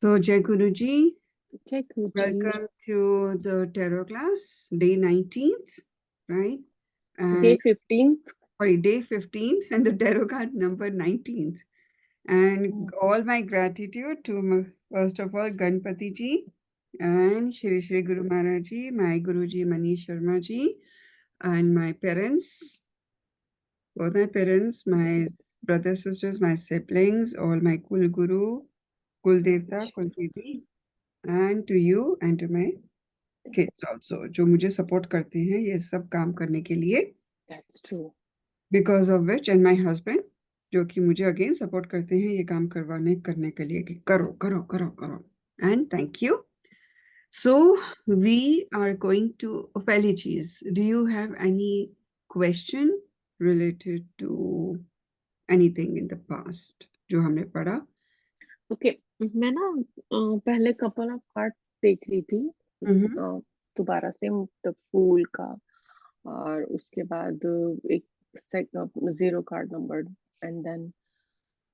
So, Jai Guruji, Jai Guruji. welcome to the tarot class, day 19th, right? And Day 15th. sorry, day 15th and the tarot card number 19th. And all my gratitude to, first of all, Ganpati ji and Shri Shri Guru Maharaj ji, my Guruji Manish Sharma ji, and my parents, both my parents, my brothers, sisters, my siblings, all my Kul Guru, Kul Devta, Kul Devi, and to you and to my kids also, जो मुझे support करते हैं ये सब काम करने के लिए. That's true. Because of which, and my husband, जो कि मुझे again support करते हैं ये काम करने के लिए कि करो करो करो करो. And thank you. So we are going to पहली चीज, do you have any question related to anything in the past जो हमने पढ़ा? Okay, मैं ना पहले कपल ऑफ कार्ड देख रही थी दोबारा से, मतलब फूल का, और उसके बाद एक 0 card number and then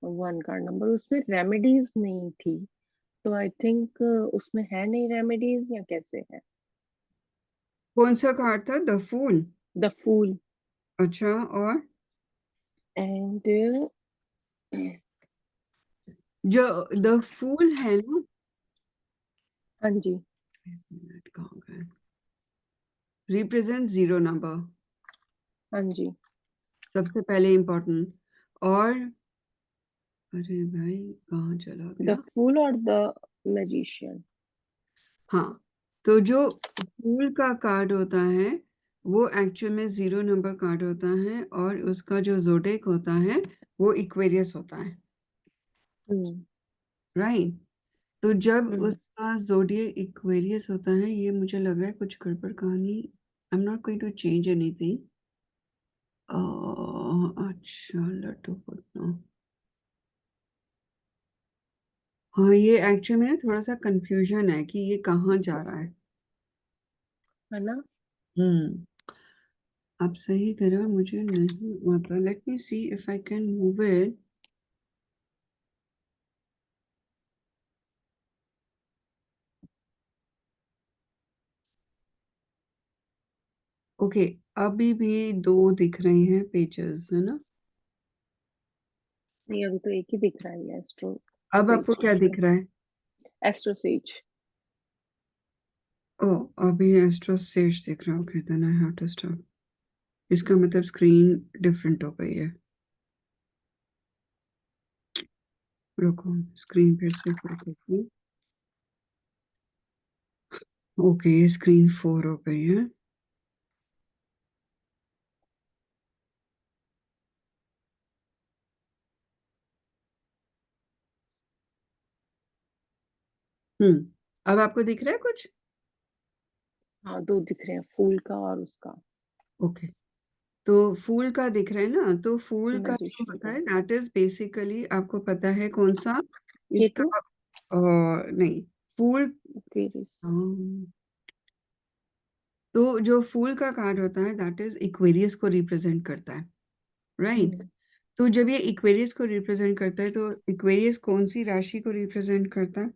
1 card number. उसमें रेमेडीज नहीं थी, तो आई थिंक उसमें है नहीं रेमेडीज, या कैसे है? कौन सा कार्ड था? The fool. The fool. अच्छा, और एंड जो द फूल है ना, हाँ जी, रिप्रेजेंट 0 नंबर, हाँ जी. सबसे पहले इम्पोर्टेंट. और अरे भाई कहाँ चला द गया? फूल और द मैजिशियन. हाँ, तो जो फूल का कार्ड होता है वो एक्चुअल में 0 नंबर कार्ड होता है, और उसका जो जोडेक होता है वो इक्वेरियस होता है, राइट? तो जब उसका जोडियक इक्वेरियस होता है, ये मुझे लग रहा है कुछ गड़बड़ कहानी. I am not going to change anything. अच्छा, लड्डू फूटना. हाँ, ये एक्चुअली में ना थोड़ा सा कंफ्यूजन है कि ये कहाँ जा रहा है ना? आप सही कह रहे हो, मुझे नहीं मतलब. Let me see if I can move it. Okay, अभी भी 2 दिख रहे हैं पेजेस, है ना? नहीं, अभी तो एक ही दिख रहा है, एस्ट्रो. अब आपको क्या दिख रहा है? Astro says. ओ, अभी एस्ट्रो सेज दिख रहा है. Okay, then I have to stop. इसका मतलब स्क्रीन डिफरेंट हो गई है. रुको, स्क्रीन फिर से full करती हूँ. ओके, स्क्रीन 4 हो गई है. अब आपको दिख रहा है कुछ? हाँ, 2 दिख रहे हैं, फूल का और उसका. ओके, तो फूल का दिख रहा है ना, तो फूल का जो मैजिशियन होता का. है दैट इज बेसिकली, आपको पता है कौन सा ये तो इसका? नहीं, फूल. एक्वेरियस. तो जो फूल का कार्ड होता है दैट इज इक्वेरियस को रिप्रेजेंट करता है, राइट? तो जब ये इक्वेरियस को रिप्रेजेंट करता है, तो इक्वेरियस कौन सी राशि को रिप्रेजेंट करता है?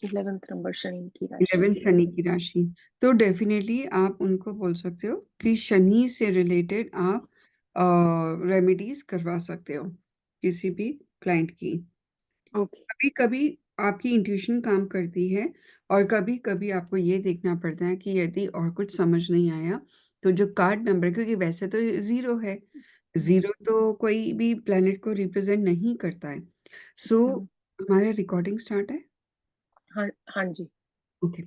11th नंबर शनि की राशि. 11 शनि की राशि. तो डेफिनेटली आप उनको बोल सकते हो कि शनि से रिलेटेड आप रेमेडीज करवा सकते हो किसी भी क्लाइंट की. ओके. कभी कभी आपकी इंट्यूशन काम करती है, और कभी कभी आपको ये देखना पड़ता है कि यदि और कुछ समझ नहीं आया, तो जो कार्ड नंबर, क्योंकि वैसे तो 0 है, 0 तो कोई भी प्लेनेट को रिप्रेजेंट नहीं करता है. सो हमारा रिकॉर्डिंग स्टार्ट है. हाँ, हाँ जी. ओके,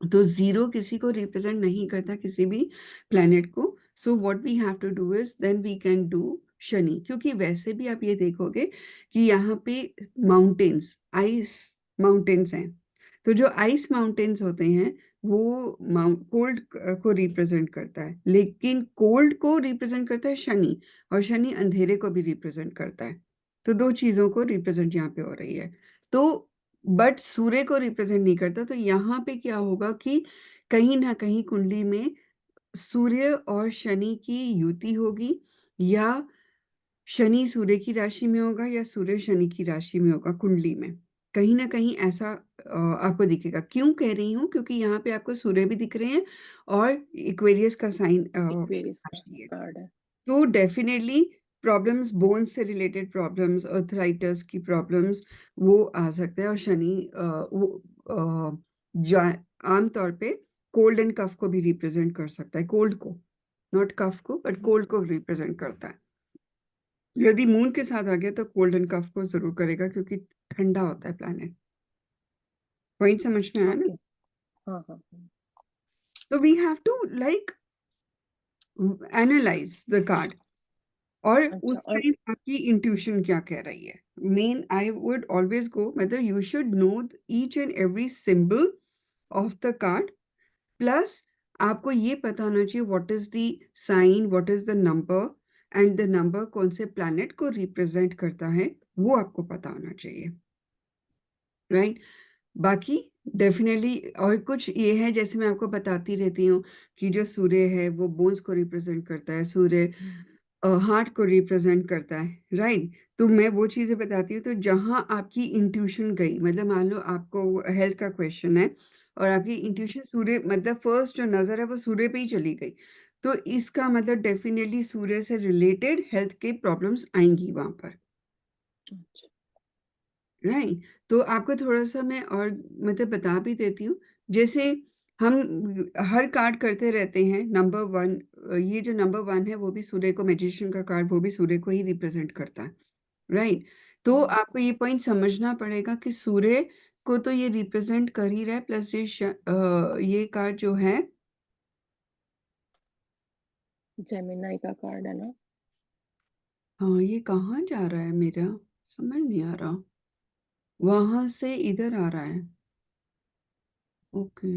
तो 0 किसी को रिप्रेजेंट नहीं करता, किसी भी प्लेनेट को. So what we have to do is then we can do Shani, क्योंकि वैसे भी आप ये देखोगे कि यहाँ पे माउंटेन्स, आइस माउंटेन्स हैं. तो जो आइस माउंटेन्स होते हैं वो कोल्ड को रिप्रेजेंट करता है, लेकिन कोल्ड को रिप्रेजेंट करता है शनि, और शनि अंधेरे को भी रिप्रेजेंट करता है. तो 2 चीजों को रिप्रेजेंट यहाँ पे हो रही है. तो बट सूर्य को रिप्रेजेंट नहीं करता. तो यहाँ पे क्या होगा कि कहीं ना कहीं कुंडली में सूर्य और शनि की युति होगी, या शनि सूर्य की राशि में होगा, या सूर्य शनि की राशि में होगा कुंडली में. कहीं ना कहीं ऐसा आपको दिखेगा। क्यों कह रही हूँ? क्योंकि यहाँ पे आपको सूर्य भी दिख रहे हैं और इक्वेरियस का साइन एक्वेरियस का कार्ड है। तो डेफिनेटली प्रॉब्लम्स, बोन से रिलेटेड प्रॉब्लम्स, अर्थराइटिस की प्रॉब्लम्स वो आ सकता है। और शनि आमतौर पे कोल्ड एंड कफ को भी रिप्रेजेंट कर सकता है। कोल्ड को, नॉट कफ को, बट कोल्ड को रिप्रेजेंट करता है। यदि मून के साथ आ गया तो कोल्ड एंड कफ को जरूर करेगा, क्योंकि ठंडा होता है प्लैनेट। पॉइंट समझ में आया ना? ओके। हाँ हाँ हाँ। तो we have to like analyse the card, और अच्छा। उस और टाइम आपकी इंट्यूशन क्या कह रही है। Main I would always go, मतलब you should know each and every symbol of the card, plus आपको ये पता होना चाहिए what is the sign, what is the number, and the number कौन से प्लैनेट को रिप्रेजेंट करता है, वो आपको पता होना चाहिए, राइट? बाकी डेफिनेटली और कुछ ये है, जैसे मैं आपको बताती रहती हूँ कि जो सूर्य है वो बोन्स को रिप्रेजेंट करता है, सूर्य हार्ट को रिप्रेजेंट करता है, राइट? तो मैं वो चीजें बताती हूँ। तो जहां आपकी इंट्यूशन गई, मतलब मान लो आपको हेल्थ का क्वेश्चन है और आपकी इंट्यूशन सूर्य, मतलब फर्स्ट जो नजर है वो सूर्य पे ही चली गई, तो इसका मतलब डेफिनेटली सूर्य से रिलेटेड हेल्थ के प्रॉब्लम्स आएंगी वहां पर, अच्छा। राइट? तो आपको थोड़ा सा मैं और मतलब बता भी देती हूँ। जैसे हम हर कार्ड करते रहते हैं, नंबर वन, ये जो नंबर वन है वो भी सूर्य को, मैजिशियन का कार्ड वो भी सूर्य को ही रिप्रेजेंट करता है, राइट? तो आपको ये पॉइंट समझना पड़ेगा कि सूर्य को तो ये रिप्रेजेंट कर ही रहा है, प्लस ये कार्ड जो है, जेमिनाई का कार्ड है ना। हाँ ये कहाँ जा रहा है मेरा, समझ नहीं आ रहा, वहां से इधर आ रहा है। ओके,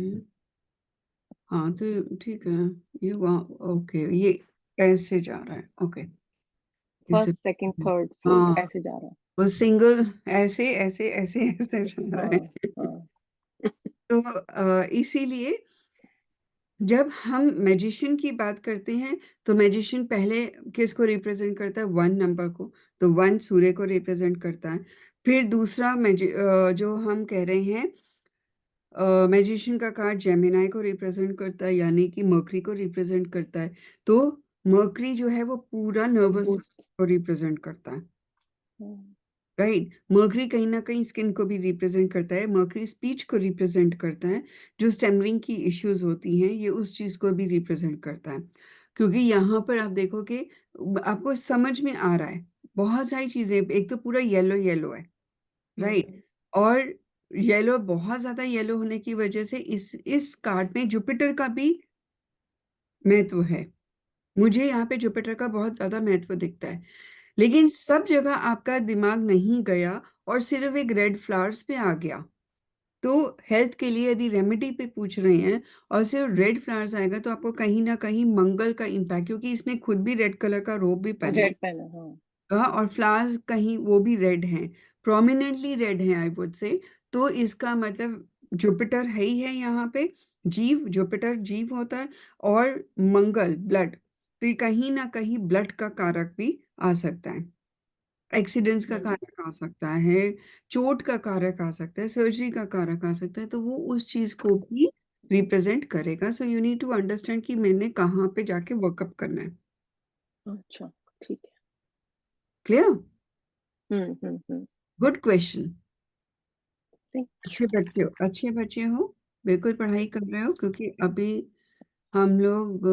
हाँ तो ठीक है, ये वहाँ, ओके, ये ऐसे जा रहा है, ओके, इसे, फर्स्ट सेकंड थर्ड फोर्थ हाँ ऐसे जा रहा वो सिंगल ऐसे ऐसे ऐसे ऐसे जा है। रहा हाँ है। हाँ। तो इसीलिए जब हम मैजिशियन की बात करते हैं, तो मैजिशियन पहले किसको रिप्रेजेंट करता है? वन नंबर को। तो वन सूर्य को रिप्रेजेंट करता है। फिर दूसरा जो हम कह रहे हैं, मैजिशियन का कार्ड जेमिनाई को रिप्रेजेंट करता है, यानी कि मर्करी को रिप्रेजेंट करता है। तो मर्करी जो है वो पूरा नर्वस बूस्ट। सिस्टम को रिप्रेजेंट करता है, राइट? मर्करी कहीं ना कहीं स्किन को भी रिप्रेजेंट करता है, मर्करी स्पीच को रिप्रेजेंट करता है, जो स्टेमरिंग की इश्यूज होती हैं ये उस चीज को भी रिप्रेजेंट करता है। क्योंकि यहाँ पर आप देखो कि आपको समझ में आ रहा है बहुत सारी चीजें, एक तो पूरा येलो येलो है, राइट? हम्म। और येलो, बहुत ज्यादा येलो होने की वजह से इस कार्ड में जुपिटर का भी महत्व है। मुझे यहाँ पे जुपिटर का बहुत ज्यादा महत्व दिखता है। लेकिन सब जगह आपका दिमाग नहीं गया और सिर्फ एक रेड फ्लावर्स पे आ गया। तो हेल्थ के लिए यदि रेमेडी पे पूछ रहे हैं और सिर्फ रेड फ्लावर्स आएगा, तो आपको कहीं ना कहीं मंगल का इम्पैक्ट, क्योंकि इसने खुद भी रेड कलर का रोब भी पहना रेड पेन है हाँ। और फ्लावर्स कहीं वो भी रेड हैं, प्रोमिनेंटली रेड हैं आई वुड से। तो इसका मतलब जुपिटर है ही है यहाँ पे, जीव, जुपिटर जीव होता है, और मंगल ब्लड, तो ये कहीं ना कहीं ब्लड का कारक भी आ सकता है, एक्सीडेंट्स का हम्म। कारक आ सकता है, चोट का कारक आ सकता है, सर्जरी का कारक आ सकता है, तो वो उस चीज को भी रिप्रेजेंट करेगा। So you need to understand कि मैंने कहाँ पे जाके वर्कअप करना है। अच्छा। ठीक है। Clear? Hmm. Good question. Thank अच्छे बच्चे हो, अच्छे बच्चे हो, बिल्कुल पढ़ाई कर रहे हो, क्योंकि अभी हम लोग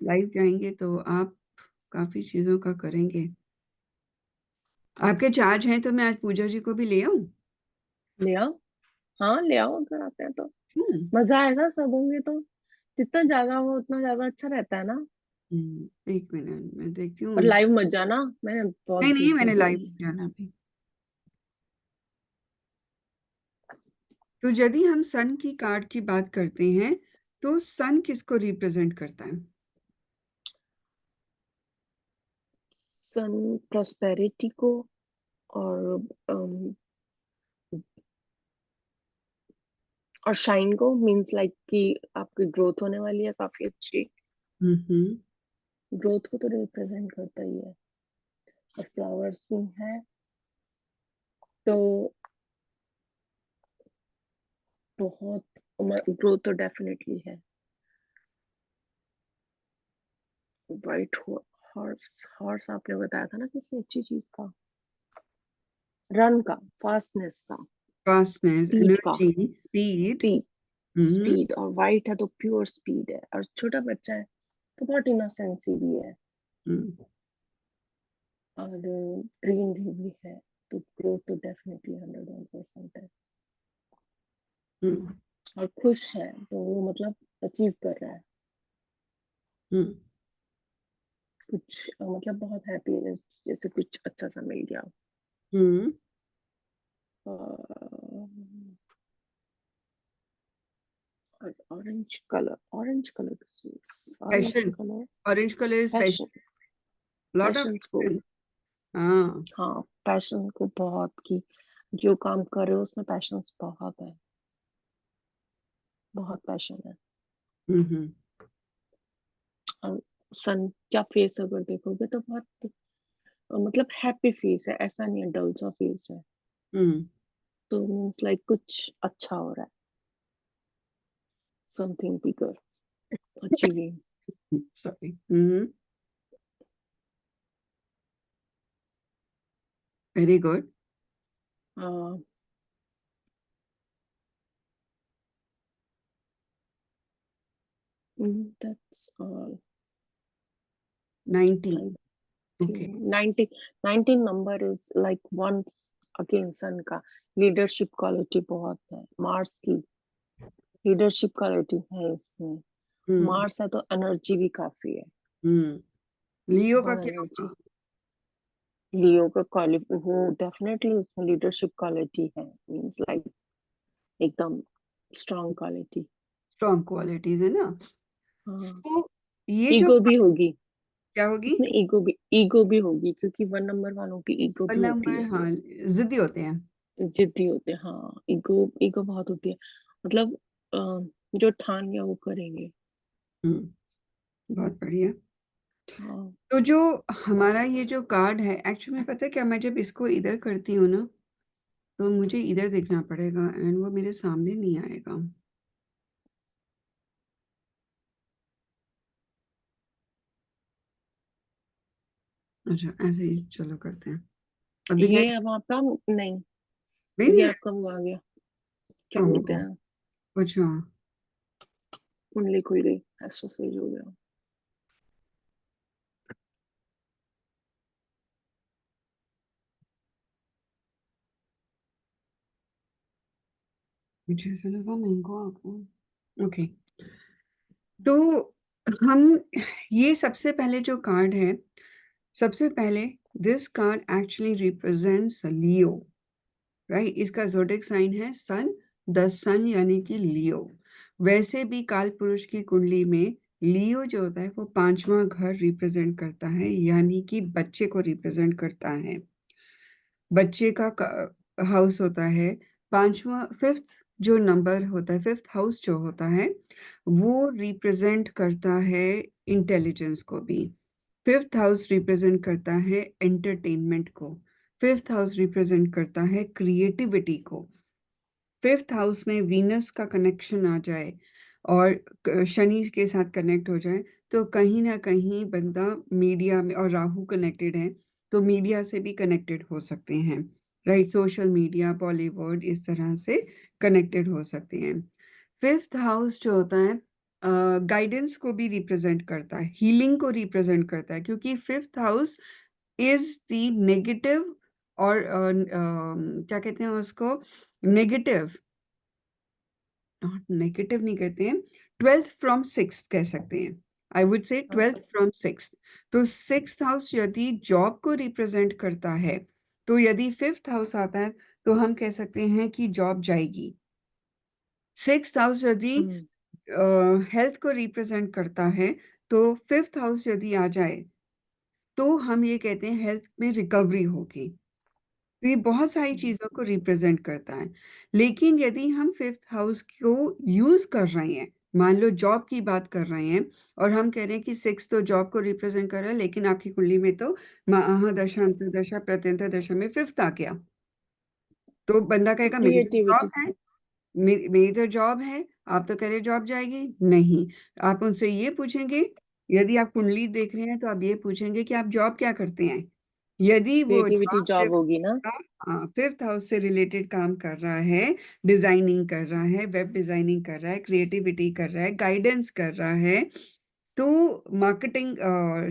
लाइव जाएंगे तो आप काफी चीजों का करेंगे। आपके चार्ज हैं तो मैं आज पूजा जी को भी ले आऊं? यू। ले आओ। हाँ ले आओ, अगर आते हैं तो हम्म। मजा आएगा, सब होंगे तो जितना ज्यादा हो उतना ज्यादा अच्छा रहता है ना। एक मिनट मैं देखती हूँ। और लाइव मत जाना, मैंने बहुत नहीं नहीं, धूप मैंने लगी लाइव हुई है। जाना भी। तो यदि हम सन की कार्ड की बात करते हैं, तो सन किसको रिप्रेजेंट करता है? सन प्रॉस्पेरिटी को, और और शाइन को, मींस लाइक कि आपकी ग्रोथ होने वाली है काफी अच्छी। हम्म। ग्रोथ को तो रिप्रेजेंट करता ही है। और फ्लावर्स भी हैं तो बहुत ग्रोथ तो डेफिनेटली है। वाइट हॉर्स, हॉर्स आपने बताया था ना किसी अच्छी चीज का, रन का, फास्टनेस का, फास्टनेस, स्पीड का, एनर्जी, स्पीड। स्पीड, हम्म स्पीड। और वाइट है तो प्योर स्पीड है, और छोटा बच्चा है तो बहुत इनोसेंसी भी है, हम्म और ग्रीनरी भी है, तो ग्रोथ तो डेफिनेटली 101% है। हम्म और खुश है तो वो मतलब अचीव कर रहा है हम्म कुछ, मतलब बहुत हैप्पी है, जैसे कुछ अच्छा सा मिल गया। Hmm orange colour, orange colour, orange passion, colour, orange colour is passion, passion, lot of passion को, पैशन। हाँ। हाँ पैशन को बहुत, की जो काम कर रहे हो उसमें पैशन बहुत है, बहुत पैशन है। हम्म और सन क्या फेस अगर देखोगे तो बहुत मतलब हैप्पी फेस है, ऐसा नहीं है डल सा फेस है, हम्म तो मीन्स लाइक कुछ अच्छा हो रहा है, something bigger achieving. Sorry. Very good. That's all. 90। I okay. think 19 number is like one, again sun का लीडरशिप क्वालिटी बहुत है, मार्स की लीडरशिप क्वालिटी है इसमें। हम्म मार्स है तो एनर्जी भी काफी है, लियो का बहुत क्या एनर्जी। होगा? लियो का क्वालिटी वो डेफिनेटली उसमें लीडरशिप क्वालिटी है, मींस लाइक एकदम स्ट्रांग क्वालिटी। स्ट्रॉन्ग क्वालिटीज है ना। हाँ, सो ये जो ईगो भी होगी क्या होगी? इसमें, ईगो भी होगी, क्योंकि 1 नंबर वालों की ईगो वन भी होती नंबर, है, हाँ, जिद्दी होते हैं। जिद्दी होते हैं, हाँ ईगो, ईगो बहुत होती है, मतलब जो ठान लिया वो करेंगे। बहुत बढ़िया। हाँ। तो जो हमारा ये जो कार्ड है, एक्चुअली में पता है क्या, मैं जब इसको इधर करती हूँ ना, तो मुझे इधर देखना पड़ेगा एंड वो मेरे सामने नहीं आएगा। अच्छा, ऐसे ही चलो करते हैं। अब ये दिखाई अब आपका नहीं, नहीं ये दिखाई? आपका वो आ गया, क्या बोलते ओह, हैं, अच्छा। कुंडली खुल गई, एस्ट्रो सही हो गया। मुझे ऐसा लगा महंगा आपको। ओके। तो हम, ये सबसे पहले जो कार्ड है, सबसे पहले this card actually represents Leo, right. इसका जोडिक साइन है सन, द सन यानी कि लियो। वैसे भी काल पुरुष की कुंडली में लियो जो होता है वो पांचवा घर रिप्रेजेंट करता है, यानी कि बच्चे को रिप्रेजेंट करता है। बच्चे का हाउस होता है पांचवा, फिफ्थ जो नंबर होता है, फिफ्थ हाउस जो होता है वो रिप्रेजेंट करता है इंटेलिजेंस को भी। फिफ्थ हाउस रिप्रेजेंट करता है एंटरटेनमेंट को। फिफ्थ हाउस रिप्रेजेंट करता है क्रिएटिविटी को। फिफ्थ हाउस में वीनस का कनेक्शन आ जाए और शनि के साथ कनेक्ट हो जाए, तो कहीं ना कहीं बंदा मीडिया में, और राहु कनेक्टेड है तो मीडिया से भी कनेक्टेड हो सकते हैं, राइट। सोशल मीडिया, बॉलीवुड, इस तरह से कनेक्टेड हो सकते हैं। फिफ्थ हाउस जो होता है गाइडेंस को भी रिप्रेजेंट करता है, हीलिंग को रिप्रेजेंट करता है, क्योंकि fifth house is the negative, और क्या कहते हैं उसको, नेगेटिव, नेगेटिव नहीं कहते हैं, ट्वेल्थ फ्रॉम सिक्स कह सकते हैं। आई वुड से हाँ। Twelfth from six. तो सिक्स हाउस यदि जॉब को रिप्रेजेंट करता है, तो यदि फिफ्थ हाउस आता है तो हम कह सकते हैं कि जॉब जाएगी। सिक्स हाउस यदि हम्म। हेल्थ को रिप्रेजेंट करता है, तो फिफ्थ हाउस यदि आ जाए तो हम ये कहते हैं हेल्थ में रिकवरी होगी। तो ये बहुत सारी चीजों को रिप्रेजेंट करता है। लेकिन यदि हम फिफ्थ हाउस को यूज कर रहे हैं, मान लो जॉब की बात कर रहे हैं, और हम कह रहे हैं कि सिक्स तो जॉब को रिप्रेजेंट कर रहा है, लेकिन आपकी कुंडली में तो महादशा, अंतर्दशा, प्रत्यंतर दशा में फिफ्थ आ गया, तो बंदा कहेगा मेरी तो जॉब क्रिएटिविटी, है, मेरी तो जॉब है, आप तो कह रहे जॉब जाएगी, नहीं। आप उनसे ये पूछेंगे, यदि आप कुंडली देख रहे हैं तो आप ये पूछेंगे कि आप जॉब क्या करते हैं। यदि वो क्रिएटिविटी जॉब से जॉब होगी ना। फिफ्थ हाउस से रिलेटेड काम कर रहा है, डिजाइनिंग कर रहा है, वेब डिजाइनिंग कर रहा है, क्रिएटिविटी कर रहा है, गाइडेंस कर रहा है, तो मार्केटिंग,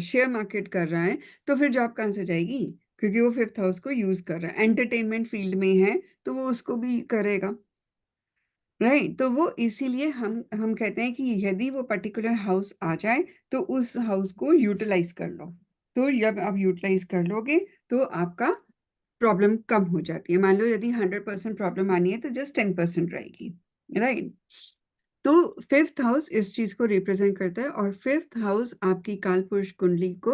शेयर मार्केट कर रहा है, तो फिर जॉब कहाँ से जाएगी? क्योंकि वो फिफ्थ हाउस को यूज कर रहा है, एंटरटेनमेंट फील्ड में है, तो वो उसको भी करेगा। राइट, तो वो इसीलिए हम कहते हैं कि यदि वो पर्टिकुलर हाउस आ जाए तो उस हाउस को यूटिलाइज कर लो। तो जब आप यूटिलाइज कर लोगे तो आपका प्रॉब्लम कम हो जाती है। मान लो यदि 100% प्रॉब्लम आनी है तो जस्ट 10% रहेगी। राइट, तो फिफ्थ हाउस इस चीज को रिप्रेजेंट करता है, और फिफ्थ हाउस आपकी काल पुरुष कुंडली को,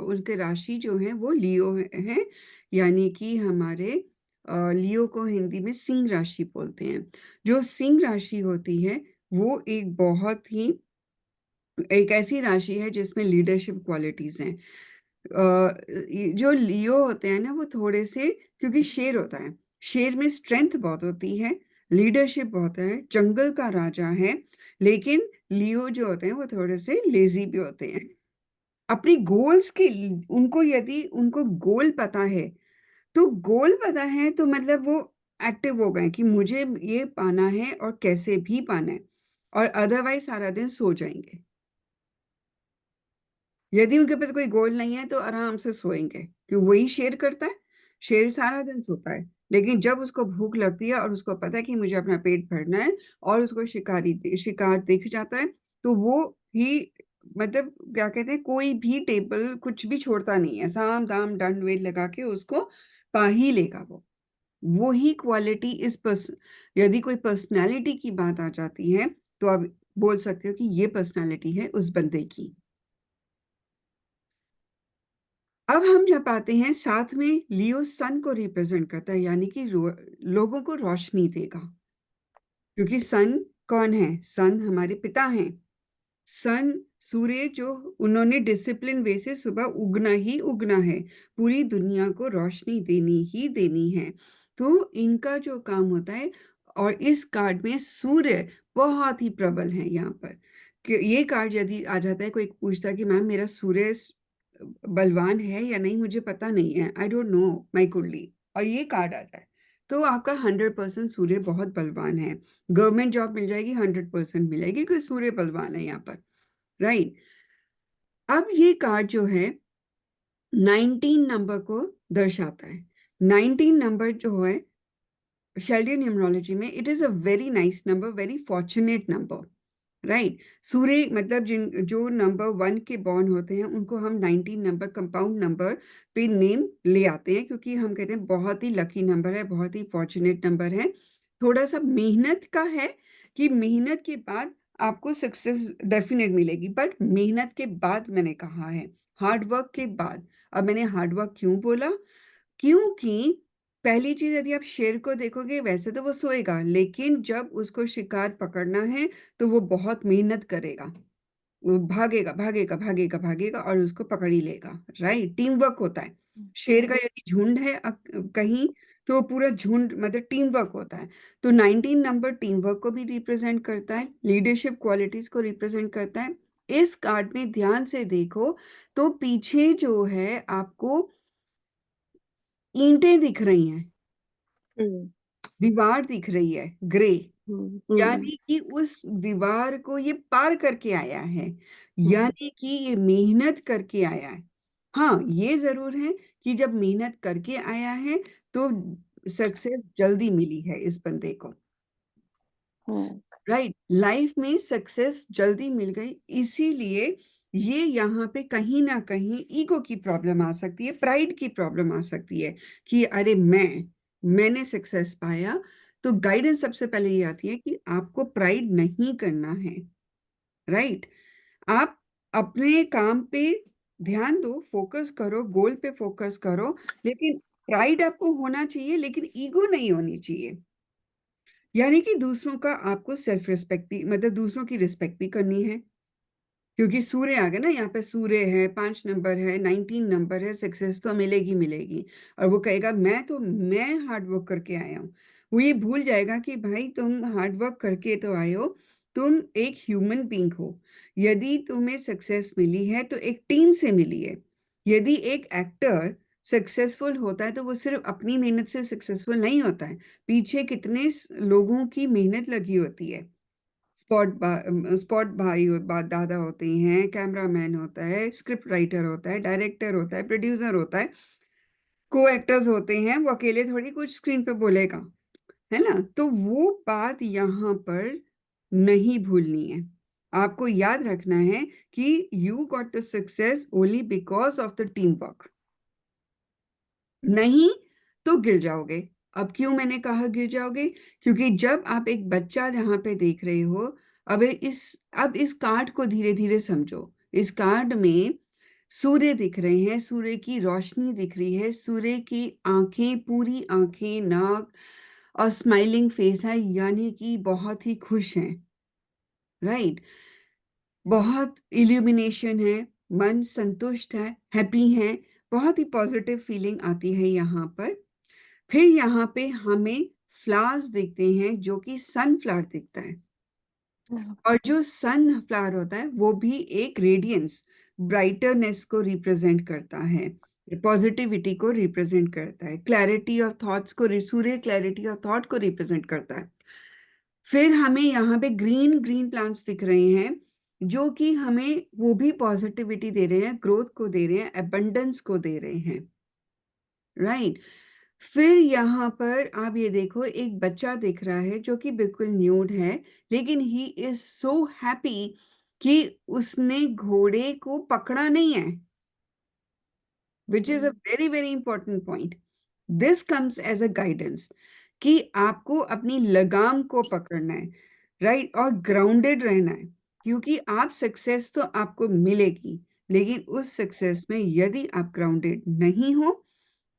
उनके राशि जो है वो लियो है, यानी कि हमारे लियो को हिंदी में सिंह राशि बोलते हैं। जो सिंह राशि होती है वो एक ऐसी राशि है जिसमें लीडरशिप क्वालिटीज हैं। जो लियो होते हैं ना वो थोड़े से, क्योंकि शेर होता है, शेर में स्ट्रेंथ बहुत होती है, लीडरशिप बहुत है, जंगल का राजा है। लेकिन लियो जो होते हैं वो थोड़े से लेजी भी होते हैं अपनी गोल्स के। उनको यदि उनको गोल पता है, तो गोल पता है तो मतलब वो एक्टिव हो गए कि मुझे ये पाना है और कैसे भी पाना है, और अदरवाइज सारा दिन सो जाएंगे। यदि उनके पास कोई गोल नहीं है तो आराम से सोएंगे, क्यों? वही शेर करता है, शेर सारा दिन सोता है। लेकिन जब उसको भूख लगती है और उसको पता है कि मुझे अपना पेट भरना है, और उसको शिकार दिख जाता है, तो वो ही, मतलब क्या कहते हैं, कोई भी टेबल कुछ भी छोड़ता नहीं है, साम दाम दंड वेद लगा के उसको पा ही लेगा वो ही क्वालिटी यदि कोई पर्सनालिटी की बात आ जाती है तो आप बोल सकते हो कि ये पर्सनालिटी है उस बंदे की। अब हम जब आते हैं साथ में, लियो सन को रिप्रेजेंट करता है, यानी कि लोगों को रोशनी देगा। क्योंकि सन कौन है? सन हमारे पिता हैं। सन, सूर्य, जो उन्होंने डिसिप्लिन वे से सुबह उगना ही उगना है, पूरी दुनिया को रोशनी देनी ही देनी है। तो इनका जो काम होता है, और इस कार्ड में सूर्य बहुत ही प्रबल है यहाँ पर। कि ये कार्ड यदि आ जाता है, कोई पूछता है कि मैम मेरा सूर्य बलवान है या नहीं, मुझे पता नहीं है, आई डोंट नो माई कुंडली, और ये कार्ड आ जाए तो आपका 100% सूर्य बहुत बलवान है। गवर्नमेंट जॉब मिल जाएगी, 100% मिलेगी, क्योंकि सूर्य बलवान है यहाँ पर। राइट, अब ये कार्ड जो है 19 नंबर को दर्शाता है। 19 नंबर जो है शेल्डियन न्यूमरोलॉजी में, it is a very nice number, very fortunate number. Right, सूर्य मतलब जिन जो नंबर 1 के बॉर्न होते हैं उनको हम 19 नंबर कंपाउंड नंबर पे नेम ले आते हैं, क्योंकि हम कहते हैं बहुत ही लकी नंबर है, बहुत ही फॉर्चुनेट नंबर है। थोड़ा सा मेहनत का है, कि मेहनत के बाद आपको सक्सेस डेफिनेट मिलेगी, बट मेहनत के बाद मैंने कहा है, हार्ड वर्क के बाद। अब मैंने हार्ड वर्क क्यों बोला? क्योंकि पहली चीज, यदि आप शेर को देखोगे वैसे तो वो सोएगा, लेकिन जब उसको शिकार पकड़ना है तो वो बहुत मेहनत करेगा, वो भागेगा भागेगा भागेगा भागेगा और उसको पकड़ ही लेगा। राइट, टीम वर्क होता है। शेर का यदि झुंड है कहीं, तो वो पूरा झुंड, मतलब टीम वर्क होता है। तो 19 नंबर टीम वर्क को भी रिप्रेजेंट करता है, लीडरशिप क्वालिटीज को रिप्रेजेंट करता है। इस कार्ड में ध्यान से देखो तो पीछे जो है आपको ईंटें दिख रही हैं, हुँ, दीवार दिख रही है ग्रे, हुँ, हुँ, यानी कि उस दीवार को ये पार करके आया है, हुँ, यानी कि ये मेहनत करके आया है। हाँ, ये जरूर है कि जब मेहनत करके आया है तो सक्सेस जल्दी मिली है इस बंदे को। हुँ, राइट, लाइफ में सक्सेस जल्दी मिल गई, इसीलिए ये यहाँ पे कहीं ना कहीं ईगो की प्रॉब्लम आ सकती है, प्राइड की प्रॉब्लम आ सकती है, कि अरे मैंने सक्सेस पाया। तो गाइडेंस सबसे पहले ये आती है कि आपको प्राइड नहीं करना है। राइट, आप अपने काम पे ध्यान दो, फोकस करो, गोल पे फोकस करो, लेकिन प्राइड आपको होना चाहिए, लेकिन ईगो नहीं होनी चाहिए। यानी कि दूसरों का आपको सेल्फ रिस्पेक्ट भी, मतलब दूसरों की रिस्पेक्ट भी करनी है, क्योंकि सूर्य आ गया ना यहाँ पे, सूर्य है, 5 नंबर है, 19 नंबर है, सक्सेस तो मिलेगी मिलेगी। और वो कहेगा मैं हार्ड वर्क करके आया हूँ, वो ये भूल जाएगा कि भाई तुम हार्ड वर्क करके तो आए हो, तुम एक ह्यूमन बीइंग हो। यदि तुम्हें सक्सेस मिली है तो एक टीम से मिली है। यदि एक एक्टर सक्सेसफुल होता है तो वो सिर्फ अपनी मेहनत से सक्सेसफुल नहीं होता है, पीछे कितने लोगों की मेहनत लगी होती है। स्पॉट भाई दादा होते हैं, कैमरामैन होता है, स्क्रिप्ट राइटर होता है, डायरेक्टर होता है, प्रोड्यूसर होता है, को एक्टर्स होते हैं। वो अकेले थोड़ी कुछ स्क्रीन पे बोलेगा, है ना? तो वो बात यहाँ पर नहीं भूलनी है। आपको याद रखना है कि you got the success only because of the team work, नहीं तो गिर जाओगे। अब क्यों मैंने कहा गिर जाओगे? क्योंकि जब आप एक बच्चा जहां पे देख रहे हो, अब इस कार्ड को धीरे धीरे समझो। इस कार्ड में सूर्य दिख रहे हैं, सूर्य की रोशनी दिख रही है, सूर्य की आंखें, पूरी आंखें, नाक और स्माइलिंग फेस है, यानी कि बहुत ही खुश हैं, राइट? बहुत इल्यूमिनेशन है, मन संतुष्ट है, हैप्पी है, बहुत ही पॉजिटिव फीलिंग आती है यहाँ पर। फिर यहाँ पे हमें फ्लावर्स दिखते हैं, जो कि सनफ्लावर दिखता है। हुँ, और जो सनफ्लावर होता है वो भी एक रेडियंस, ब्राइटरनेस को रिप्रेजेंट करता है, पॉजिटिविटी को रिप्रेजेंट करता है, क्लैरिटी ऑफ थॉट्स को, सूर्य क्लैरिटी ऑफ थॉट को रिप्रेजेंट करता है। फिर हमें यहाँ पे ग्रीन ग्रीन प्लांट्स दिख रहे हैं, जो कि हमें वो भी पॉजिटिविटी दे रहे हैं, ग्रोथ को दे रहे हैं, एबंडेंस को दे रहे हैं, राइट? फिर यहाँ पर आप ये देखो, एक बच्चा दिख रहा है जो कि बिल्कुल न्यूड है, लेकिन ही इज सो हैप्पी कि उसने घोड़े को पकड़ा नहीं है, which is a hmm, very very important point. This comes as a guidance कि आपको अपनी लगाम को पकड़ना है, राइट? और ग्राउंडेड रहना है, क्योंकि आप सक्सेस तो आपको मिलेगी, लेकिन उस सक्सेस में यदि आप ग्राउंडेड नहीं हो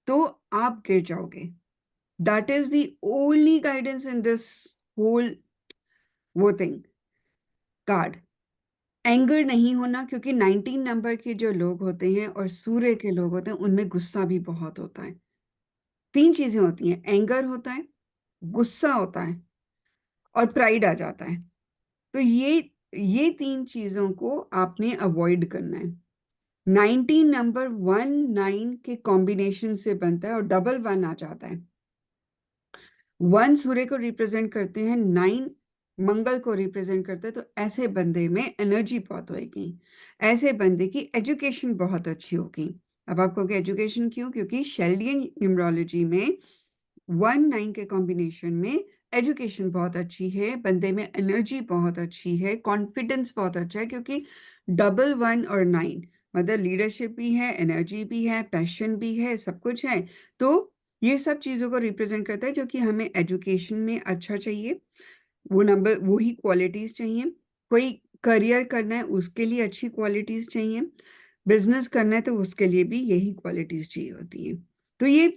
तो आप गिर जाओगे। That is the only guidance in this whole वो thing कार्ड। एंगर नहीं होना, क्योंकि 19 नंबर के जो लोग होते हैं और सूर्य के लोग होते हैं, उनमें गुस्सा भी बहुत होता है। तीन चीजें होती हैं, एंगर होता है, गुस्सा होता है और प्राइड आ जाता है। तो ये तीन चीजों को आपने अवॉइड करना है। 19 नंबर 19 के कॉम्बिनेशन से बनता है और डबल वन आ जाता है। वन सूर्य को रिप्रेजेंट करते हैं, नाइन मंगल को रिप्रेजेंट करते हैं। तो ऐसे बंदे में एनर्जी बहुत होगी, ऐसे बंदे की एजुकेशन बहुत अच्छी होगी। अब आपको क्या एजुकेशन क्यों? क्योंकि शेल्डियन न्यूमरोलॉजी में 1 9 के कॉम्बिनेशन में एजुकेशन बहुत अच्छी है, बंदे में एनर्जी बहुत अच्छी है, कॉन्फिडेंस बहुत अच्छा है, क्योंकि डबल वन और नाइन मतलब लीडरशिप भी है, एनर्जी भी है, पैशन भी है, सब कुछ है। तो ये सब चीज़ों को रिप्रेजेंट करता है जो कि हमें एजुकेशन में अच्छा चाहिए, वो नंबर वही क्वालिटीज़ चाहिए। कोई करियर करना है उसके लिए अच्छी क्वालिटीज़ चाहिए, बिजनेस करना है तो उसके लिए भी यही क्वालिटीज़ चाहिए होती हैं। तो ये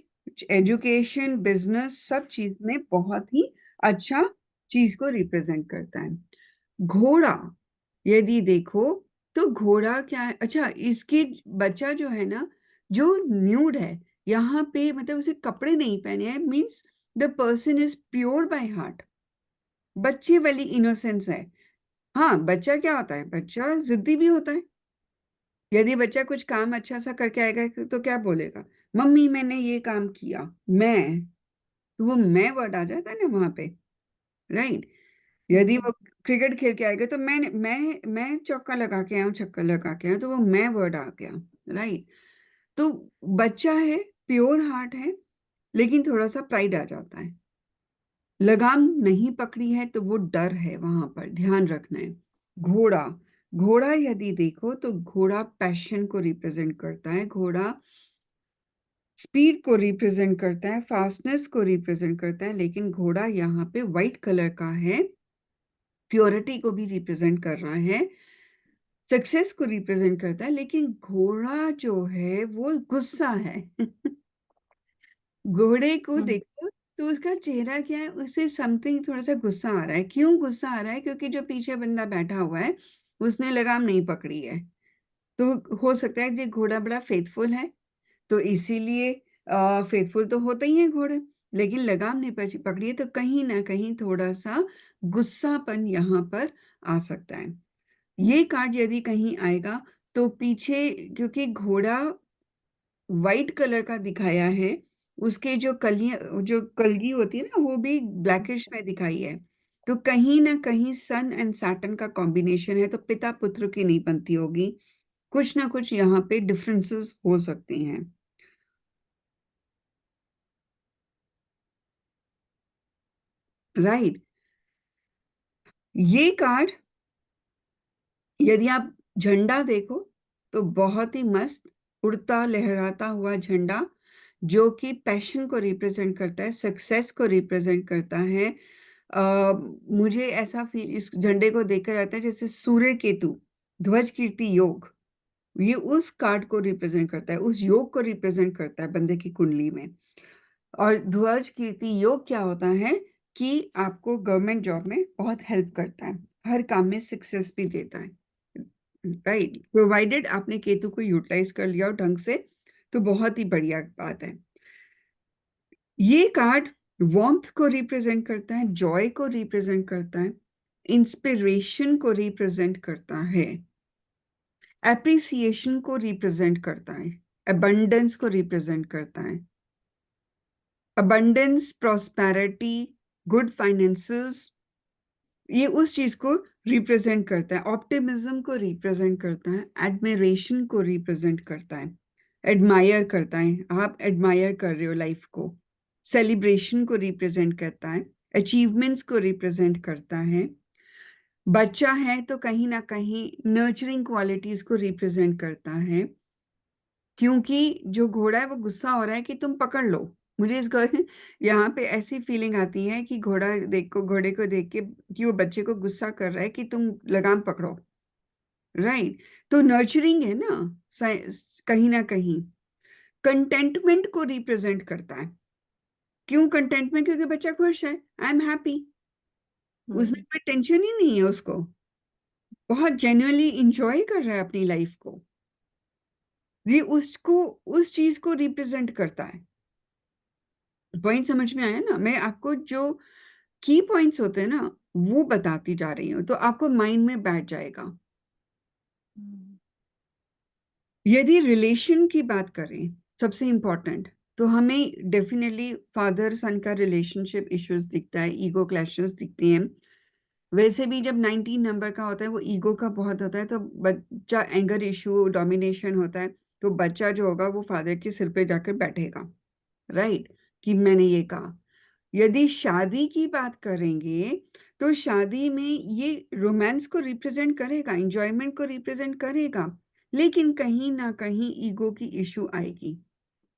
एजुकेशन, बिजनेस सब चीज़ में बहुत ही अच्छा चीज़ को रिप्रेजेंट करता है। घोड़ा यदि देखो तो घोड़ा क्या है? अच्छा, इसकी बच्चा जो है ना, जो न्यूड है, यहाँ पे मतलब उसे कपड़े नहीं पहने हैं, means the person is pure by heart. बच्चे वाली इनोसेंस है। हाँ, बच्चा क्या होता है? बच्चा जिद्दी भी होता है। यदि बच्चा कुछ काम अच्छा सा करके आएगा तो क्या बोलेगा? मम्मी मैंने ये काम किया, मैं। तो वो मैं वर्ड आ जाता है ना वहां पे, राइट? यदि हुँ, वो क्रिकेट खेल के आएगा तो मैं चौका लगा के आया हूँ, छक्का लगा के आया हूँ, तो वो मैं वर्ड आ गया, राइट? तो बच्चा है, प्योर हार्ट है, लेकिन थोड़ा सा प्राइड आ जाता है। लगाम नहीं पकड़ी है तो वो डर है, वहां पर ध्यान रखना है। घोड़ा, घोड़ा यदि देखो तो घोड़ा पैशन को रिप्रेजेंट करता है, घोड़ा स्पीड को रिप्रेजेंट करता है, फास्टनेस को रिप्रेजेंट करता है, लेकिन घोड़ा यहाँ पे व्हाइट कलर का है, प्योरिटी को भी रिप्रेजेंट कर रहा है, सक्सेस को रिप्रेजेंट करता है, लेकिन घोड़ा जो है वो गुस्सा है। घोड़े को हुँ, देखो तो उसका चेहरा क्या है, उसे समथिंग थोड़ा सा गुस्सा आ रहा है। क्यों गुस्सा आ रहा है? क्योंकि जो पीछे बंदा बैठा हुआ है उसने लगाम नहीं पकड़ी है। तो हो सकता है कि घोड़ा बड़ा फेथफुल है, तो इसीलिए फेथफुल तो होते ही हैं घोड़े, लेकिन लगाम नहीं पकड़ी है, तो कहीं ना कहीं थोड़ा सा गुस्सापन यहाँ पर आ सकता है। ये कार्ड यदि कहीं आएगा तो पीछे, क्योंकि घोड़ा वाइट कलर का दिखाया है, उसके जो कलियां, जो कलगी होती है ना, वो भी ब्लैकिश में दिखाई है। तो कहीं ना कहीं सन एंड सैटर्न का कॉम्बिनेशन है, तो पिता पुत्र की नहीं बनती होगी, कुछ ना कुछ यहाँ पे डिफरेंसेस हो सकते हैं। राइट। ये कार्ड, यदि आप झंडा देखो तो बहुत ही मस्त उड़ता लहराता हुआ झंडा, जो कि पैशन को रिप्रेजेंट करता है, सक्सेस को रिप्रेजेंट करता है। मुझे ऐसा फील इस झंडे को देखकर आता है जैसे सूर्य केतु, ध्वज कीर्ति योग, ये उस कार्ड को रिप्रेजेंट करता है, उस योग को रिप्रेजेंट करता है बंदे की कुंडली में। और ध्वज कीर्ति योग क्या होता है कि आपको गवर्नमेंट जॉब में बहुत हेल्प करता है, हर काम में सक्सेस भी देता है। राइट, प्रोवाइडेड आपने केतु को यूटिलाइज कर लिया हो ढंग से, तो बहुत ही बढ़िया बात है। ये कार्ड वार्मथ को रिप्रेजेंट करता है, जॉय को रिप्रेजेंट करता है, इंस्पिरेशन को रिप्रेजेंट करता है, एप्रिसिएशन को रिप्रेजेंट करता है, अबंडेंस को रिप्रेजेंट करता है। अबंडेंस, प्रॉस्पेरिटी, गुड फाइनेंसेस, ये उस चीज को रिप्रेजेंट करता है। ऑप्टिमिज्म को रिप्रेजेंट करता है, एडमिरेशन को रिप्रेजेंट करता है, एडमायर करता है, आप एडमायर कर रहे हो लाइफ को। सेलिब्रेशन को रिप्रेजेंट करता है, अचीवमेंट्स को रिप्रेजेंट करता है। बच्चा है तो कहीं ना कहीं नर्चरिंग क्वालिटीज को रिप्रेजेंट करता है, क्योंकि जो घोड़ा है वो गुस्सा हो रहा है कि तुम पकड़ लो। मुझे इस यहाँ पे ऐसी फीलिंग आती है कि घोड़े को देख के कि वो बच्चे को गुस्सा कर रहा है कि तुम लगाम पकड़ो। राइट। तो नर्चरिंग है ना, कहीं ना कहीं कंटेंटमेंट को रिप्रेजेंट करता है। क्यों कंटेंटमेंट? क्योंकि बच्चा खुश है, आई एम हैप्पी, उसमें कोई टेंशन ही नहीं है, उसको बहुत जेन्युइनली इंजॉय कर रहा है अपनी लाइफ को। ये उसको उस चीज को रिप्रेजेंट करता है। पॉइंट समझ में आया ना? मैं आपको जो की पॉइंट्स होते हैं ना, वो बताती जा रही हूँ, तो आपको माइंड में बैठ जाएगा। यदि रिलेशन की बात करें, सबसे इंपॉर्टेंट, तो हमें डेफिनेटली फादर सन का रिलेशनशिप इश्यूज दिखता है, ईगो क्लैशेस दिखते हैं। वैसे भी जब 19 नंबर का होता है वो ईगो का बहुत होता है, तो बच्चा एंगर इश्यू, डोमिनेशन होता है, तो बच्चा जो होगा वो फादर के सिर पे जाकर बैठेगा। राइट, कि मैंने ये कहा। यदि शादी की बात करेंगे तो शादी में ये रोमांस को रिप्रेजेंट करेगा, इंजॉयमेंट को रिप्रेजेंट करेगा, लेकिन कहीं ना कहीं ईगो की इशू आएगी।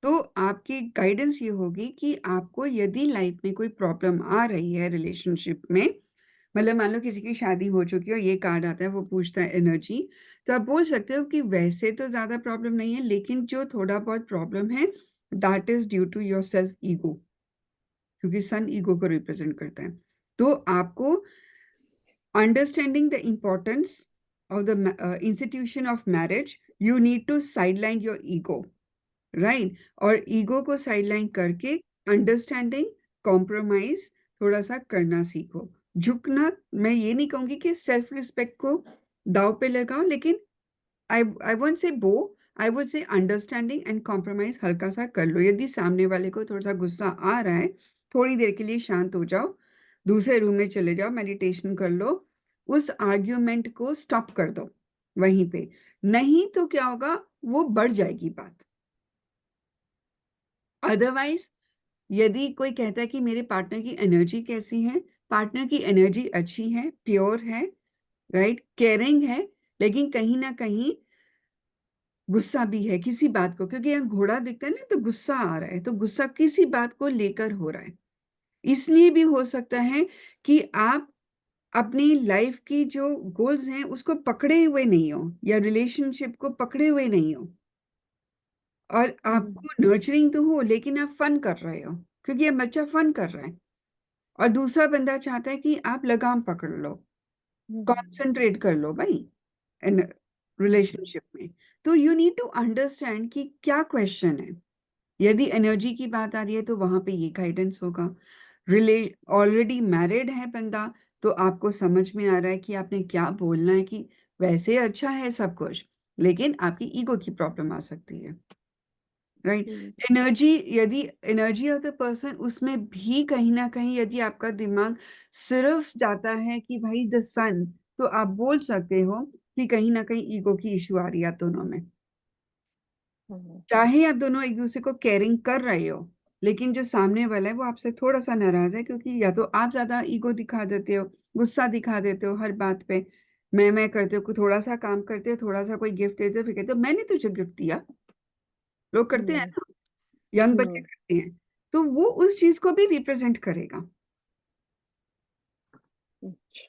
तो आपकी गाइडेंस ये होगी कि आपको यदि लाइफ में कोई प्रॉब्लम आ रही है रिलेशनशिप में, मतलब मान लो किसी की शादी हो चुकी है और ये कार्ड आता है, वो पूछता है एनर्जी, तो आप बोल सकते हो कि वैसे तो ज्यादा प्रॉब्लम नहीं है, लेकिन जो थोड़ा बहुत प्रॉब्लम है that is due to your self ego, क्योंकि सन ईगो को रिप्रेजेंट करता है। तो आपको understanding the importance of the institution of marriage, you need to sideline your ego. Right, और ईगो को साइडलाइन करके अंडरस्टैंडिंग, कॉम्प्रोमाइज थोड़ा सा करना सीखो। झुकना, मैं ये नहीं कहूंगी कि सेल्फ रिस्पेक्ट को दाव पे लगाओ, लेकिन आई वोंट से बो, I would say understanding and compromise हल्का सा कर लो। यदि सामने वाले को थोड़ा सा गुस्सा आ रहा है, थोड़ी देर के लिए शांत हो जाओ, दूसरे रूम में चले जाओ, मेडिटेशन कर लो, उस आर्ग्यूमेंट को स्टॉप कर दो वहीं पे। नहीं तो क्या होगा, वो बढ़ जाएगी बात। अदरवाइज यदि कोई कहता है कि मेरे पार्टनर की एनर्जी कैसी है, पार्टनर की एनर्जी अच्छी है, प्योर है, राइट, केयरिंग है, लेकिन कहीं ना कहीं गुस्सा भी है किसी बात को, क्योंकि यहाँ घोड़ा दिखता है ना, तो गुस्सा आ रहा है, तो गुस्सा किसी बात को लेकर हो रहा है। इसलिए भी हो सकता है कि आप अपनी लाइफ की जो गोल्स हैं उसको पकड़े हुए नहीं हो, या रिलेशनशिप को पकड़े हुए नहीं हो, और आपको नर्चरिंग तो हो लेकिन आप फन कर रहे हो, क्योंकि ये बच्चा फन कर रहा है, और दूसरा बंदा चाहता है कि आप लगाम पकड़ लो, कंसंट्रेट कर लो भाई इन रिलेशनशिप में। तो यू नीड टू अंडरस्टैंड कि क्या क्वेश्चन है। यदि एनर्जी की बात आ रही है तो वहां पे ये गाइडेंस होगा। रिले ऑलरेडी मैरिड है बंदा, तो आपको समझ में आ रहा है कि आपने क्या बोलना है, कि वैसे अच्छा है सब कुछ, लेकिन आपकी ईगो की प्रॉब्लम आ सकती है। राइट। हुँ, एनर्जी, यदि एनर्जी ऑफ द पर्सन, उसमें भी कहीं ना कहीं यदि आपका दिमाग सिर्फ जाता है कि भाई द सन, तो आप बोल सकते हो कि कहीं ना कहीं ईगो की इशू आ रही है आप दोनों में। हुँ, चाहे आप दोनों एक दूसरे को केयरिंग कर रहे हो, लेकिन जो सामने वाला है वो आपसे थोड़ा सा नाराज है, क्योंकि या तो आप ज्यादा ईगो दिखा देते हो, गुस्सा दिखा देते हो हर बात पे, मैं करते हो, थोड़ा सा काम करते हो, थोड़ा सा कोई गिफ्ट देते हो, फिर कहते हो मैंने तुझे गिफ्ट दिया। लोग करते हैं हुँ, ना, यंग बच्चे हुँ, करते हैं। तो वो उस चीज को भी रिप्रेजेंट करेगा। अच्छा,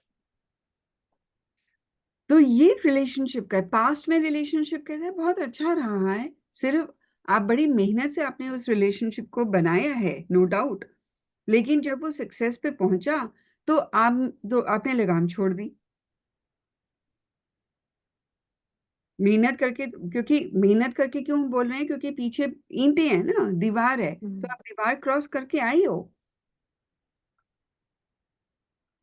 तो ये रिलेशनशिप का, पास्ट में रिलेशनशिप कैसे बहुत अच्छा रहा है, सिर्फ आप बड़ी मेहनत से आपने उस रिलेशनशिप को बनाया है, नो डाउट, लेकिन जब वो सक्सेस पे पहुंचा तो आपने लगाम छोड़ दी। मेहनत करके, क्योंकि मेहनत करके क्यों बोल रहे हैं, क्योंकि पीछे ईंटें हैं ना, दीवार है, तो हुँ, आप दीवार क्रॉस करके आई हो।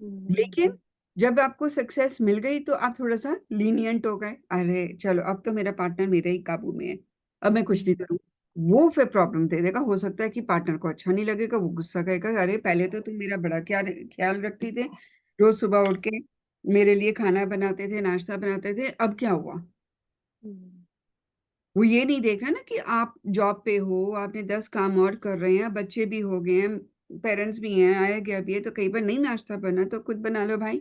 हुँ, लेकिन जब आपको सक्सेस मिल गई तो आप थोड़ा सा लीनियंट हो गए, अरे चलो अब तो मेरा पार्टनर मेरे ही काबू में है, अब मैं कुछ भी करूं। वो फिर प्रॉब्लम दे देगा, हो सकता है कि पार्टनर को अच्छा नहीं लगेगा, वो गुस्सा करेगा, अरे पहले तो तुम मेरा बड़ा क्या ख्याल रखती थे, रोज सुबह उठ के मेरे लिए खाना बनाते थे, नाश्ता बनाते थे, अब क्या हुआ। हुँ, वो ये नहीं देख रहा ना कि आप जॉब पे हो, आपने 10 काम और कर रहे हैं, बच्चे भी हो गए हैं, पेरेंट्स भी हैं, आया गया भी है, तो कई बार नहीं नाश्ता बना तो खुद बना लो भाई।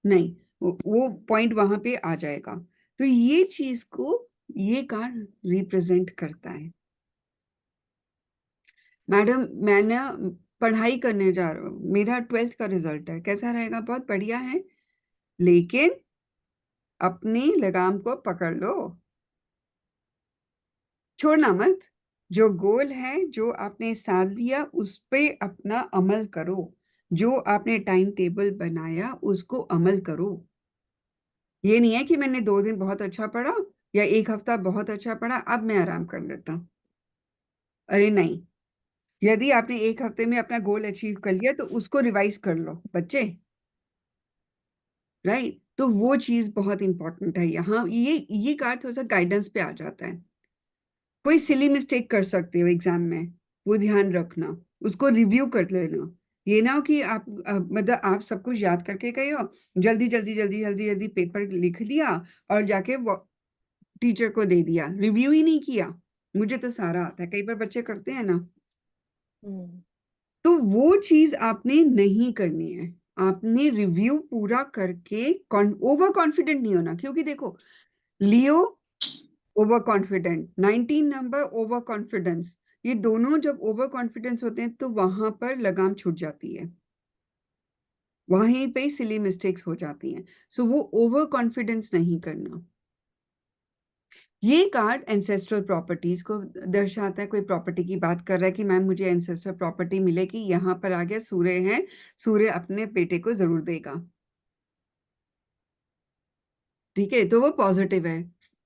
नहीं, वो पॉइंट वहां पे आ जाएगा। तो ये चीज को ये कार्ड रिप्रेजेंट करता है। मैडम, मैं ना पढ़ाई करने जा रहा हूँ, मेरा 12th का रिजल्ट है, कैसा रहेगा, बहुत बढ़िया है, लेकिन अपनी लगाम को पकड़ लो, छोड़ना मत। जो गोल है, जो आपने साध लिया, उस पे अपना अमल करो। जो आपने टाइम टेबल बनाया उसको अमल करो। ये नहीं है कि मैंने 2 दिन बहुत अच्छा पढ़ा या एक हफ्ता बहुत अच्छा पढ़ा, अब मैं आराम कर लेता हूँ। अरे नहीं, यदि आपने एक हफ्ते में अपना गोल अचीव कर लिया तो उसको रिवाइज कर लो बच्चे। राइट, तो वो चीज बहुत इंपॉर्टेंट है यहाँ। ये कार्ड थोड़ा सा गाइडेंस पे आ जाता है। कोई सिली मिस्टेक कर सकते हो एग्जाम में, वो ध्यान रखना, उसको रिव्यू कर लेना। ये ना हो कि आप मतलब आप सब कुछ याद करके गए हो, जल्दी जल्दी जल्दी जल्दी जल्दी पेपर लिख लिया और जाके वो टीचर को दे दिया, रिव्यू ही नहीं किया। मुझे तो सारा आता है, कई बार बच्चे करते हैं ना। हुँ, तो वो चीज आपने नहीं करनी है। आपने रिव्यू पूरा करके ओवर कॉन्फिडेंट नहीं होना, क्योंकि देखो, Leo over confident, 19 number over confidence, ये दोनों जब ओवर कॉन्फिडेंस होते हैं तो वहां पर लगाम छूट जाती है, वहीं पे सिली मिस्टेक्स हो जाती हैं। सो वो ओवर कॉन्फिडेंस नहीं करना। ये कार्ड एंसेस्ट्रल प्रॉपर्टीज को दर्शाता है। कोई प्रॉपर्टी की बात कर रहा है कि मैम मुझे एंसेस्ट्रल प्रॉपर्टी मिलेगी, यहाँ पर आ गया सूर्य है, सूर्य अपने बेटे को जरूर देगा। ठीक है, तो वो पॉजिटिव है,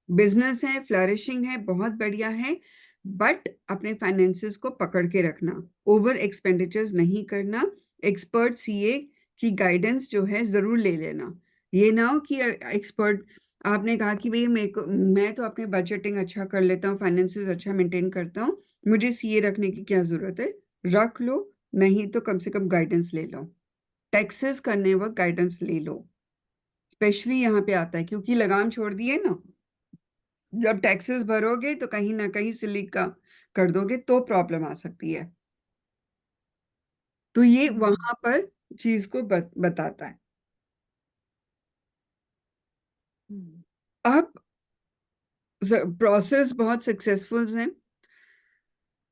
बिजनेस है, फ्लरिशिंग है, बहुत बढ़िया है। बट अपने फाइनेंसेस को पकड़ के रखना, ओवर एक्सपेंडिचर्स नहीं करना। एक्सपर्ट सीए की गाइडेंस जो है जरूर ले लेना। ये ना हो कि एक्सपर्ट, आपने कहा कि भाई मैं तो अपने बजटिंग अच्छा कर लेता हूँ, फाइनेंसेस अच्छा मेंटेन करता हूँ, मुझे सीए रखने की क्या जरूरत है। रख लो, नहीं तो कम से कम गाइडेंस ले लो, टैक्सेस करने वक्त गाइडेंस ले लो। स्पेशली यहाँ पे आता है क्योंकि लगाम छोड़ दी है ना, जब टैक्सेस भरोगे तो कहीं ना कहीं सिलिक का कर दोगे तो प्रॉब्लम आ सकती है। तो ये हुँ, वहां पर चीज को बताता है। हुँ, अब प्रोसेस बहुत सक्सेसफुल हैं,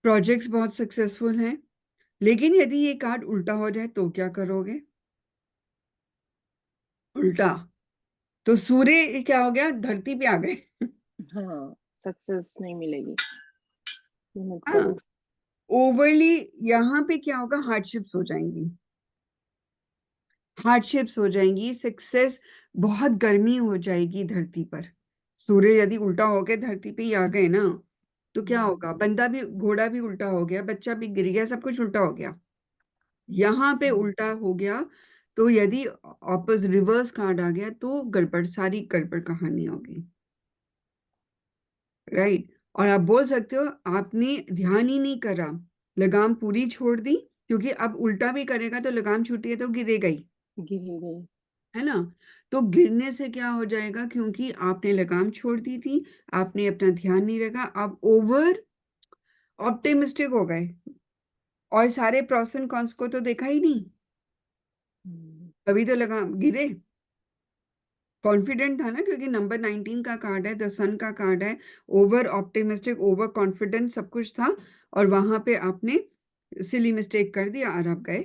प्रोजेक्ट्स बहुत सक्सेसफुल हैं, लेकिन यदि ये कार्ड उल्टा हो जाए तो क्या करोगे। उल्टा, तो सूर्य क्या हो गया, धरती पे आ गए। हाँ, सक्सेस नहीं मिलेगी, मेहनत हाँ, करो। ओवरली यहाँ पे क्या होगा, हार्डशिप्स हो जाएंगी, हार्डशिप्स हो जाएंगी, सक्सेस, बहुत गर्मी हो जाएगी धरती पर। सूर्य यदि उल्टा होके धरती पे ही आ गए ना, तो क्या होगा, बंदा भी, घोड़ा भी उल्टा हो गया, बच्चा भी गिर गया, सब कुछ उल्टा हो गया। यहाँ पे उल्टा हो गया, तो यदि ऑपोजिट रिवर्स कार्ड आ गया तो गड़बड़, सारी गड़बड़ कहानी होगी। राइट। और आप बोल सकते हो आपने ध्यान ही नहीं करा, लगाम पूरी छोड़ दी, क्योंकि अब उल्टा भी करेगा तो लगाम छूटी है तो गिरेगा ही, गिरेगा। है ना। तो गिरने से क्या हो जाएगा, क्योंकि आपने लगाम छोड़ दी थी, आपने अपना ध्यान नहीं रखा, आप ओवर ऑप्टिमिस्टिक हो गए, और सारे प्रोस एंड कॉन्स को तो देखा ही नहीं, हम्म, तभी तो लगाम गिरे। कॉन्फिडेंट था ना, क्योंकि नंबर 19 का कार्ड है, द सन का कार्ड है, ओवर ऑप्टिमिस्टिक, ओवर कॉन्फिडेंट सब कुछ था, और वहां पे आपने सिली मिस्टेक कर दिया और आप गए।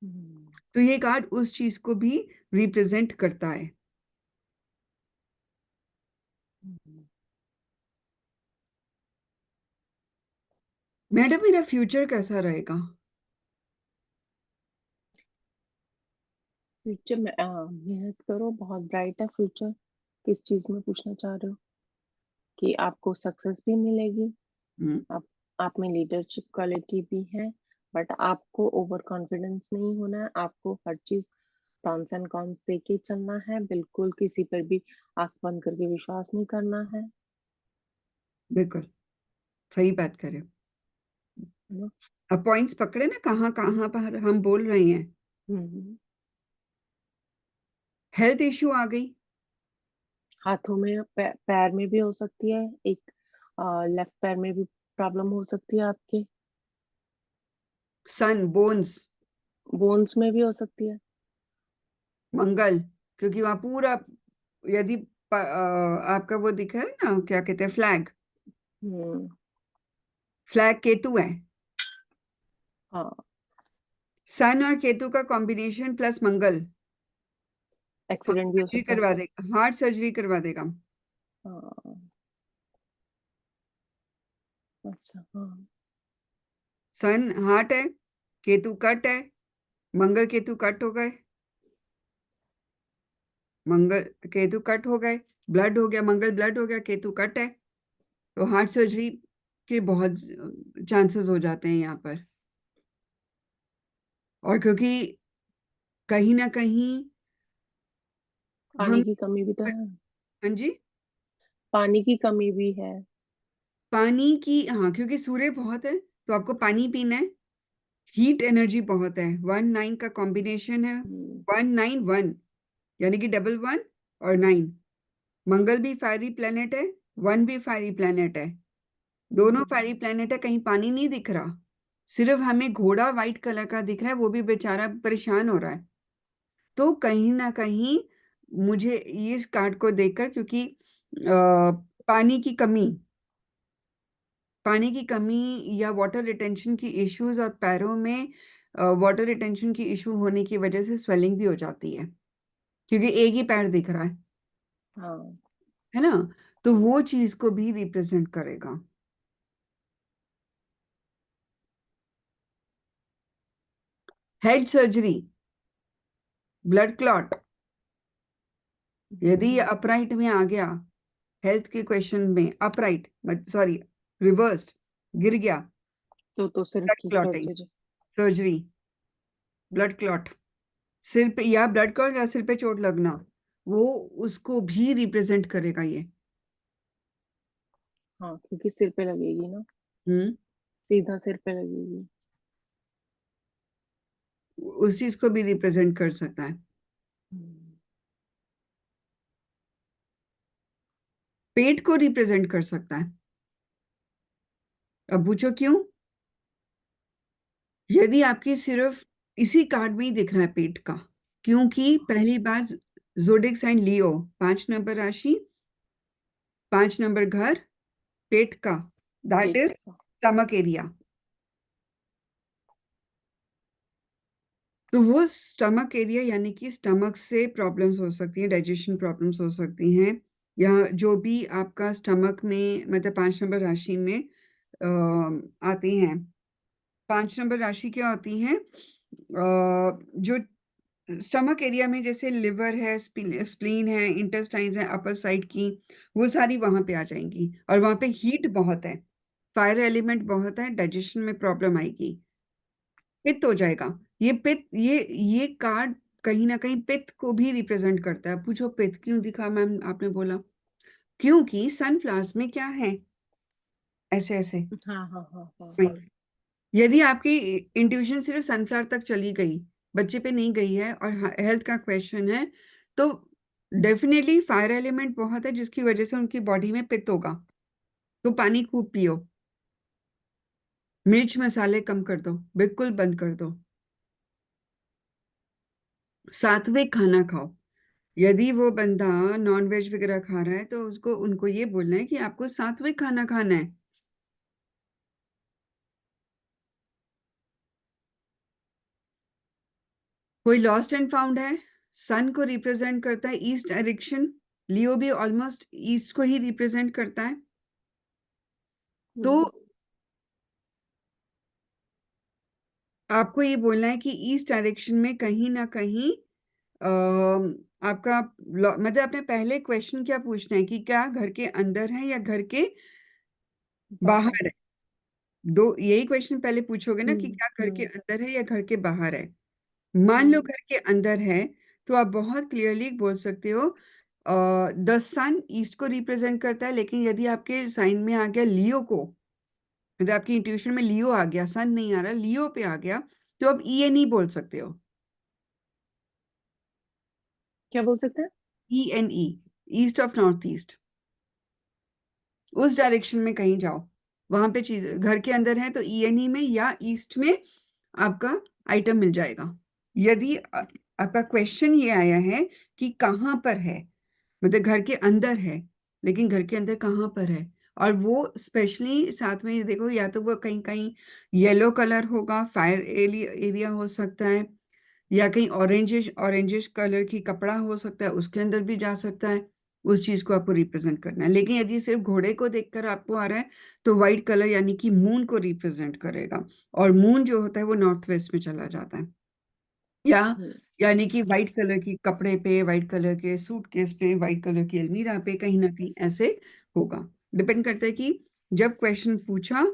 हम्म, तो ये कार्ड उस चीज को भी रिप्रेजेंट करता है। हम्म। मैडम मेरा फ्यूचर कैसा रहेगा? फ्यूचर में मेहनत करो, बहुत ब्राइट है फ्यूचर। किस चीज में पूछना चाह रहे हो? कि आपको सक्सेस भी मिलेगी, हम्म। आप आप में लीडरशिप क्वालिटी भी है, बट आपको ओवर कॉन्फिडेंस नहीं होना है। आपको हर चीज प्रॉन्स एंड कॉन्स देके ही चलना है, बिल्कुल किसी पर भी आंख बंद करके विश्वास नहीं करना है। बिल्कुल सही बात करें। है ना? अब पॉइंट्स पकड़े ना, कहाँ कहाँ पर हम बोल रहे हैं। हम्म। हेल्थ इश्यू आ गई। हाथों में, पैर में भी हो सकती है, एक लेफ्ट पैर में भी प्रॉब्लम हो सकती है आपके। सन, बोन्स, बोन्स में भी हो सकती है। मंगल, क्योंकि वहां पूरा, यदि आपका वो दिखा है ना, क्या कहते हैं, फ्लैग, हम्म। फ्लैग केतु है। हाँ। सन और केतु का कॉम्बिनेशन प्लस मंगल, एक्सीडेंट भी हो सर्जरी सकता है। करवा देगा, हार्ट सर्जरी करवा देगा। हाँ। अच्छा, हाँ। सन हार्ट है, केतु कट है, मंगल केतु कट हो गए, मंगल केतु कट हो गए, ब्लड हो गया, मंगल ब्लड हो गया, केतु कट है, तो हार्ट सर्जरी के बहुत चांसेस हो जाते हैं यहाँ पर। और क्योंकि कहीं ना कहीं पानी हम, की कमी भी तो है। हाँ जी, पानी की कमी भी है। पानी की, हाँ, क्योंकि सूर्य बहुत है तो आपको पानी पीना है। हीट एनर्जी बहुत है, 1 9 का कॉम्बिनेशन है, हम्म, 1 9 1, यानी कि डबल 1 और 9। मंगल भी फायरी प्लेनेट है, वन भी फायरी प्लेनेट है, दोनों हम्म। फायरी प्लेनेट है, कहीं पानी नहीं दिख रहा, सिर्फ हमें घोड़ा व्हाइट कलर का दिख रहा है, वो भी बेचारा परेशान हो रहा है। तो कहीं ना कहीं मुझे इस कार्ड को देखकर, क्योंकि पानी की कमी, पानी की कमी या वाटर रिटेंशन की इश्यूज, और पैरों में वाटर रिटेंशन की इशू होने की वजह से स्वेलिंग भी हो जाती है, क्योंकि एक ही पैर दिख रहा हाँ। है ना। तो वो चीज को भी रिप्रेजेंट करेगा। हेड सर्जरी, ब्लड क्लॉट, यदि ये हम्म। अपराइट में आ गया, हेल्थ के क्वेश्चन में अपराइट, सॉरी, रिवर्स्ड, गिर गया, तो सिर ब्लड की clotting, surgery. Surgery, blood clot, सिर पे या ब्लड क्लॉट या सिर पे चोट लगना, वो उसको भी रिप्रेजेंट करेगा ये। हाँ, क्योंकि सिर पे लगेगी ना, हम्म। सीधा सिर पे लगेगी। उस चीज को भी रिप्रेजेंट कर सकता है। हम्म। पेट को रिप्रेजेंट कर सकता है। अब पूछो क्यों? यदि आपकी सिर्फ इसी कार्ड में ही दिख रहा है पेट का, क्योंकि पहली बात, जोडिक साइन लियो, 5 नंबर राशि, 5 नंबर घर, पेट का, दैट पेट इज का। Stomach area. तो वो स्टमक एरिया, यानी कि स्टमक से प्रॉब्लम्स हो सकती हैं, डाइजेशन प्रॉब्लम्स हो सकती हैं, या जो भी आपका स्टमक में, मतलब 5 नंबर राशि में आती हैं। 5 नंबर राशि क्या होती हैं? जो स्टमक एरिया में जैसे लिवर है, स्प्लीन है, इंटेस्टाइन्स है अपर साइड की, वो सारी वहां पे आ जाएंगी। और वहां पे हीट बहुत है, फायर एलिमेंट बहुत है, डाइजेशन में प्रॉब्लम आएगी, पित्त हो जाएगा। ये पित्त, ये कार्ड कहीं ना कहीं पित्त को भी रिप्रेजेंट करता है। पूछो पित्त क्यों दिखा मैम, आपने बोला क्योंकि सनफ्लावर्स में क्या है, ऐसे ऐसे हाँ हाँ हाँ हाँ हाँ। points। यदि आपकी इंट्यूशन सिर्फ सनफ्लावर तक चली गई, बच्चे पे नहीं गई है, और हेल्थ का क्वेश्चन है, तो डेफिनेटली फायर एलिमेंट बहुत है जिसकी वजह से उनकी बॉडी में पित्त होगा। तो पानी खूब पियो, मिर्च मसाले कम कर दो, बिल्कुल बंद कर दो, सात्विक खाना खाओ। यदि वो बंदा नॉन वेज वगैरह खा रहा है तो उसको, उनको ये बोलना है कि आपको सात्विक खाना खाना है। कोई लॉस्ट एंड फाउंड है, सन को रिप्रेजेंट करता है ईस्ट डायरेक्शन, लियो भी ऑलमोस्ट ईस्ट को ही रिप्रेजेंट करता है। तो हम्म, आपको ये बोलना है कि ईस्ट डायरेक्शन में कहीं ना कहीं आपका मतलब अपने पहले क्वेश्चन क्या पूछना है कि क्या घर के अंदर है या घर के बाहर। बाहर है। दो यही क्वेश्चन पहले पूछोगे ना कि क्या घर के हम्म अंदर है या घर के बाहर है। मान लो हम्म। घर के अंदर है, तो आप बहुत क्लियरली बोल सकते हो द सन ईस्ट को रिप्रेजेंट करता है। लेकिन यदि आपके साइन में आ गया लियो को, यदि आपकी इंट्यूशन में लियो आ गया, सन नहीं आ रहा, लियो पे आ गया, तो आप ई एन ई बोल सकते हो। क्या बोल सकते हैं? E N E, east of north east, उस डायरेक्शन में कहीं जाओ, वहां पे चीज घर के अंदर है तो ई एन ई में या ईस्ट में आपका आइटम मिल जाएगा। यदि आपका क्वेश्चन ये आया है कि कहाँ पर है, मतलब घर के अंदर है, लेकिन घर के अंदर कहाँ पर है, और वो स्पेशली साथ में ये देखो, या तो वो कहीं कहीं येलो कलर होगा, फायर एरिया हो सकता है, या कहीं ऑरेंजिश ऑरेंजिश कलर की कपड़ा हो सकता है, उसके अंदर भी जा सकता है। उस चीज को आपको रिप्रेजेंट करना है। लेकिन यदि सिर्फ घोड़े को देखकर आपको आ रहा है, तो व्हाइट कलर यानी कि मून को रिप्रेजेंट करेगा। और मून जो होता है वो नॉर्थ वेस्ट में चला जाता है, या हम्म यानी कि व्हाइट कलर की कपड़े पे, व्हाइट कलर के सूटकेस पे, व्हाइट कलर की अलमीरा पे, कहीं ना कहीं ऐसे होगा। डिपेंड करता है कि जब क्वेश्चन पूछा,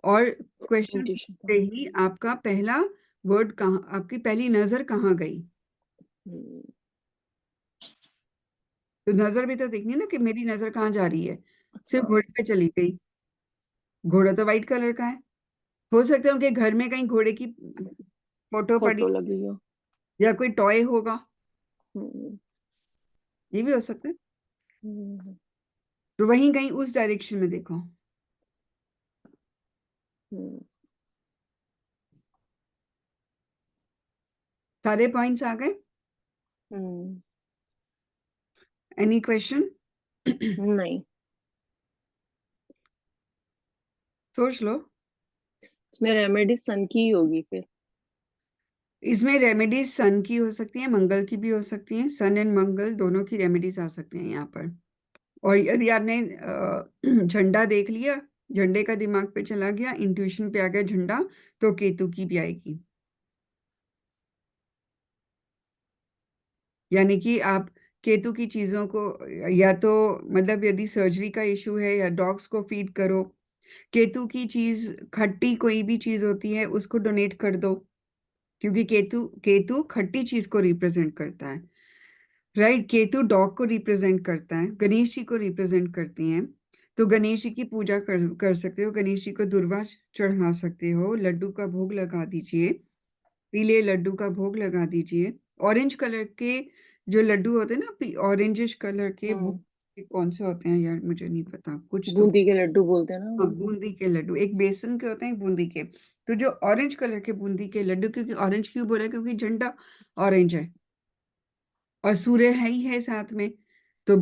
और क्वेश्चन इंट्यूशन का। पूछते ही आपका पहला वर्ड कहाँ, आपकी पहली नजर कहाँ गई। हम्म, तो नजर भी तो देखनी है ना कि मेरी नजर कहाँ जा रही है। सिर्फ हाँ। घोड़े पे चली गई, घोड़ा तो व्हाइट कलर का है। हो सकता है उनके घर में कहीं घोड़े की फोटो पड़ी, फोटो लगी हो। या कोई टॉय होगा, हम्म ये भी हो सकता है। हम्म तो वहीं कहीं उस डायरेक्शन में देखो। हम्म सारे पॉइंट्स आ गए? हम्म। Any question? नहीं, सोच लो। इसमें रेमेडी सन की ही होगी फिर। इसमें रेमेडीज सन की हो सकती हैं, मंगल की भी हो सकती हैं, सन एंड मंगल दोनों की रेमेडीज आ सकती हैं यहाँ पर। और यदि आपने झंडा देख लिया, झंडे का दिमाग पे चला गया, इंट्यूशन पे आ गया झंडा, तो केतु की भी आएगी। यानी कि आप केतु की चीजों को, या तो मतलब यदि सर्जरी का इशू है, या डॉग्स को फीड करो, केतु की चीज, खट्टी कोई भी चीज होती है उसको डोनेट कर दो, क्योंकि केतु केतु खट्टी चीज को रिप्रेजेंट करता है। राइट, केतु डॉग को रिप्रेजेंट करता है, गणेश जी को रिप्रेजेंट करती हैं। तो गणेश जी की पूजा कर सकते हो, गणेश जी को दुर्वा चढ़ा सकते हो, लड्डू का भोग लगा दीजिए, पीले लड्डू का भोग लगा दीजिए। ऑरेंज कलर के जो लड्डू होते हैं ना, ऑरेंजिश कलर के, वो हम्म। कौन से होते हैं यार, मुझे नहीं पता, कुछ तो। बूंदी के लड्डू बोलते हैं ना हाँ, वो। बूंदी के लड्डू, एक बेसन के होते हैं, एक बूंदी के। तो जो ऑरेंज कलर के बूंदी के लड्डू, क्योंकि ऑरेंज क्यों बोला, क्योंकि झंडा ऑरेंज है, और सूर्य है ही है साथ में, तो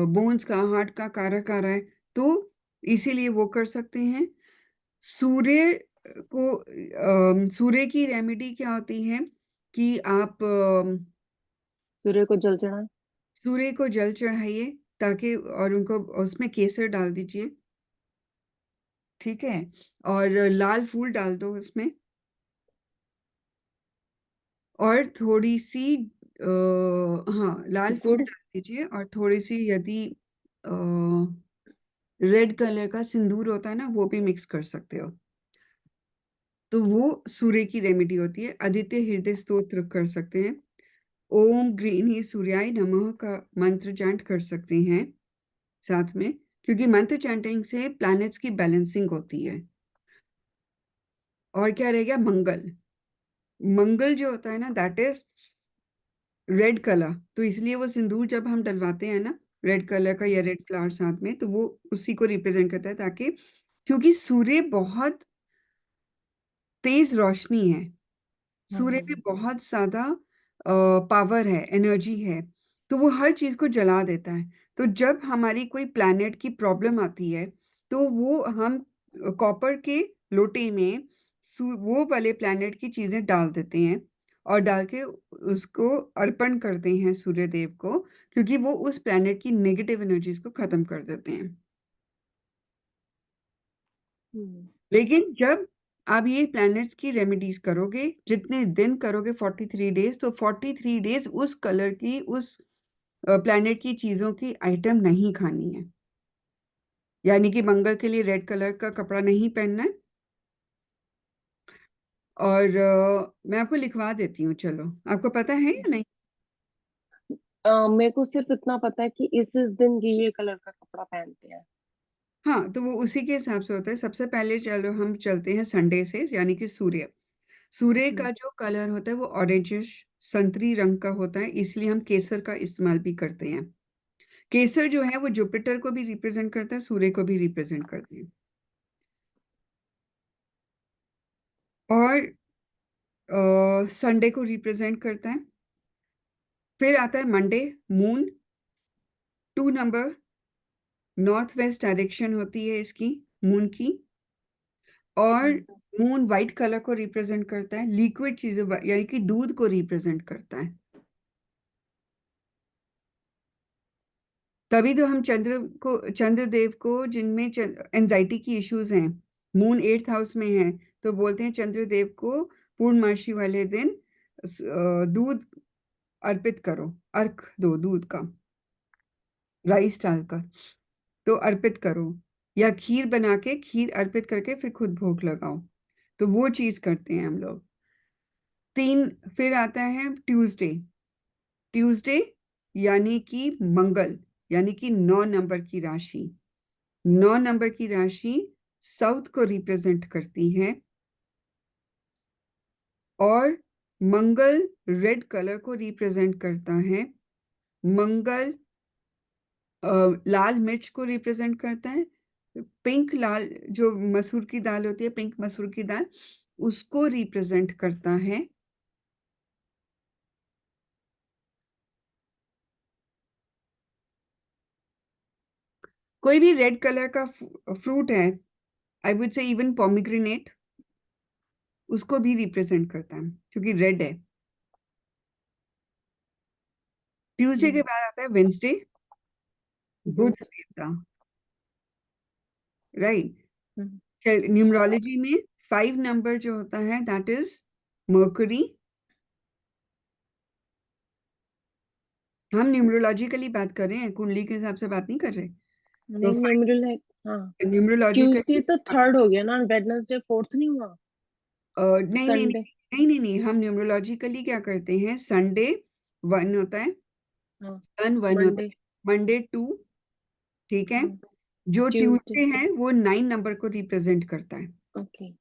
बोन्स का, हार्ट का कारक आ रहा है, तो इसीलिए वो कर सकते हैं। सूर्य को, सूर्य की रेमेडी क्या होती है कि आप सूर्य को जल चढ़ाए। सूर्य को जल चढ़ाइए, ताकि, और उनको उसमें केसर डाल दीजिए, ठीक है, और लाल फूल डाल दो उसमें, और थोड़ी सी हाँ, लाल फूड गुड़। डाल दीजिए, और थोड़ी सी यदि रेड कलर का सिंदूर होता है ना, वो भी मिक्स कर सकते हो। तो वो सूर्य की रेमेडी होती है। आदित्य हृदय स्तोत्र कर सकते हैं। ओम ग्रीनी सूर्याय नमः का मंत्र चैंट कर सकते हैं साथ में, क्योंकि मंत्र चैंटिंग से प्लैनेट्स की बैलेंसिंग होती है। और क्या रह गया? मंगल। मंगल जो होता है ना, दैट इज रेड कलर। तो इसलिए वो सिंदूर जब हम डलवाते हैं ना, रेड कलर का या रेड फ्लावर साथ में, तो वो उसी को रिप्रेजेंट करता है, ताकि क्योंकि सूर्य बहुत तेज रोशनी है, सूर्य में हम्म। बहुत ज्यादा पावर है, एनर्जी है, तो वो हर चीज को जला देता है। तो जब हमारी कोई प्लैनेट की प्रॉब्लम आती है, तो वो हम कॉपर के लोटे में वो वाले प्लैनेट की चीजें डाल देते हैं, और डाल के उसको अर्पण करते हैं सूर्य देव को, क्योंकि वो उस प्लैनेट की नेगेटिव एनर्जीज को खत्म कर देते हैं। हम्म। लेकिन जब आप ये प्लैनेट्स की रेमेडीज करोगे, जितने दिन करोगे, 43 डेज, तो 43 डेज उस कलर की, उस प्लैनेट की चीजों की आइटम नहीं खानी है। यानी कि मंगल के लिए रेड कलर का कपड़ा नहीं पहनना है। और मैं आपको लिखवा देती हूँ, चलो, आपको पता है या नहीं? मेरे को सिर्फ इतना पता है कि इस दिन ये कलर का कपड़ा पहनते हैं। हाँ, तो वो उसी के हिसाब से होता है। सबसे पहले चलो हम चलते हैं संडे से, यानी कि सूर्य। सूर्य हम्म। का जो कलर होता है वो ऑरेंजिश संतरी रंग का होता है, इसलिए हम केसर का इस्तेमाल भी करते हैं। केसर जो है वो जुपिटर को भी रिप्रेजेंट करता है, सूर्य को भी रिप्रेजेंट करते हैं। और संडे को रिप्रेजेंट करता है। फिर आता है Monday, moon. 2 number, north west direction होती है इसकी, मून की। और हम्म। मून वाइट कलर को रिप्रेजेंट करता है, लिक्विड चीजें, यानी कि दूध को रिप्रेजेंट करता है। तभी तो हम चंद्रदेव को, जिनमें एंजाइटी की इश्यूज हैं, मून 8th हाउस में है, तो बोलते हैं चंद्रदेव को पूर्णमासी वाले दिन दूध अर्पित करो, अर्घ दो दूध का, राइस डालकर, तो अर्पित करो। या खीर बना के, खीर अर्पित करके फिर खुद भोग लगाओ। तो वो चीज करते हैं हम लोग। तीन। फिर आता है ट्यूसडे। ट्यूसडे यानी कि मंगल, यानी कि 9 नंबर की राशि। 9 नंबर की राशि साउथ को रिप्रेजेंट करती है। और मंगल रेड कलर को रिप्रेजेंट करता है। मंगल लाल मिर्च को रिप्रेजेंट करता है। पिंक लाल, जो मसूर की दाल होती है, पिंक मसूर की दाल, उसको रिप्रेजेंट करता है। कोई भी रेड कलर का फ्रूट है, I would say even pomegranate, उसको भी रिप्रेजेंट करता है, क्योंकि रेड है। ट्यूसडे के हम्म। बाद आता है वेंसडे, बुध हम्म। देवता। राइट। हम्म। न्यूमरोलॉजी में 5 नंबर जो होता है, दैट इज मर्करी। हम न्यूमरोलॉजिकली बात कर रहे हैं, कुंडली के हिसाब से बात नहीं कर रहे। तो नहीं, न्यूमरल है। हाँ। ट्यूसडे न्यूमरोलॉजिकली, तो थर्ड हो गया ना, वेडनेसडे फोर्थ नहीं हुआ? नहीं नहीं नहीं संडे। नहीं नहीं नहीं, हम न्यूमरोलॉजिकली क्या करते हैं, संडे 1 होता है, हाँ। सन 1 होता मंडे। है, मंडे 2, ठीक है। हाँ। जो ट्यूसडे। ट्यूसडे है वो 9 नंबर को रिप्रेजेंट करता है। ओके।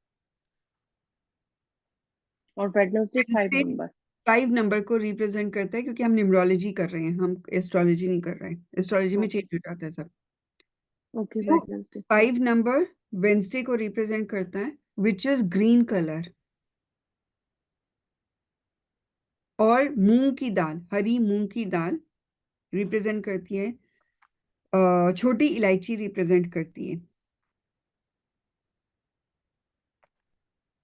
और Wednesday five Wednesday number 5 number को रिप्रेजेंट करता है, क्योंकि हम न्यूमरोलॉजी कर रहे हैं, हम एस्ट्रोलॉजी नहीं कर रहे हैं। एस्ट्रोलॉजी में चेंज ओके। हो जाता है सब। ओके, तो वेडनेसडे। 5 नंबर वेंसडे को रिप्रेजेंट करता है, विच इज ग्रीन कलर। और मूंग की दाल, हरी मूंग की दाल रिप्रेजेंट करती है। छोटी इलायची रिप्रेजेंट करती है।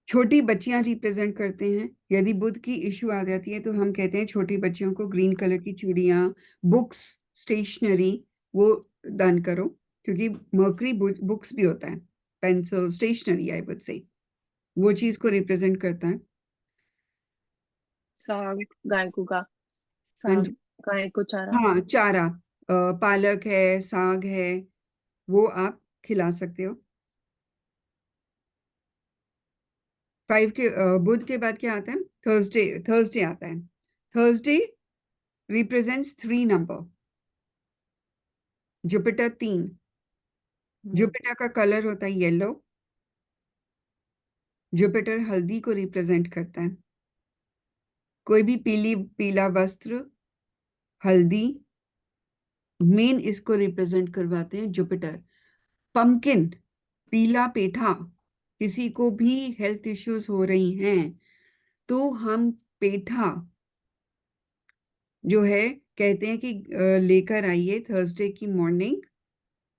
छोटी बच्चियां रिप्रेजेंट करते हैं। यदि बुध की इश्यू आ जाती है, तो हम कहते हैं छोटी बच्चियों को ग्रीन कलर की चूड़ियां, बुक्स, स्टेशनरी, वो दान करो, क्योंकि मर्करी बुक्स भी होता है, pencil, stationery, I would say, वो चीज को रिप्रेजेंट करता है। साग, गाय को हाँ साग, जी। गाय को चारा। हाँ, चारा, पालक है, साग है, वो आप खिला सकते हो। 5 के बुध के बाद क्या आता है? थर्सडे। थर्सडे आता है। Thursday represents 3 number. जुपिटर 3। हम्म। जुपिटर का कलर होता है येलो। जुपिटर हल्दी को रिप्रेजेंट करता है। कोई भी पीला वस्त्र, हल्दी, मेन इसको रिप्रेजेंट करवाते हैं जुपिटर। पंपकिन, पीला पेठा, किसी को भी हेल्थ इश्यूज हो रही हैं तो हम पेठा जो है कहते हैं कि लेकर आइए थर्सडे की मॉर्निंग,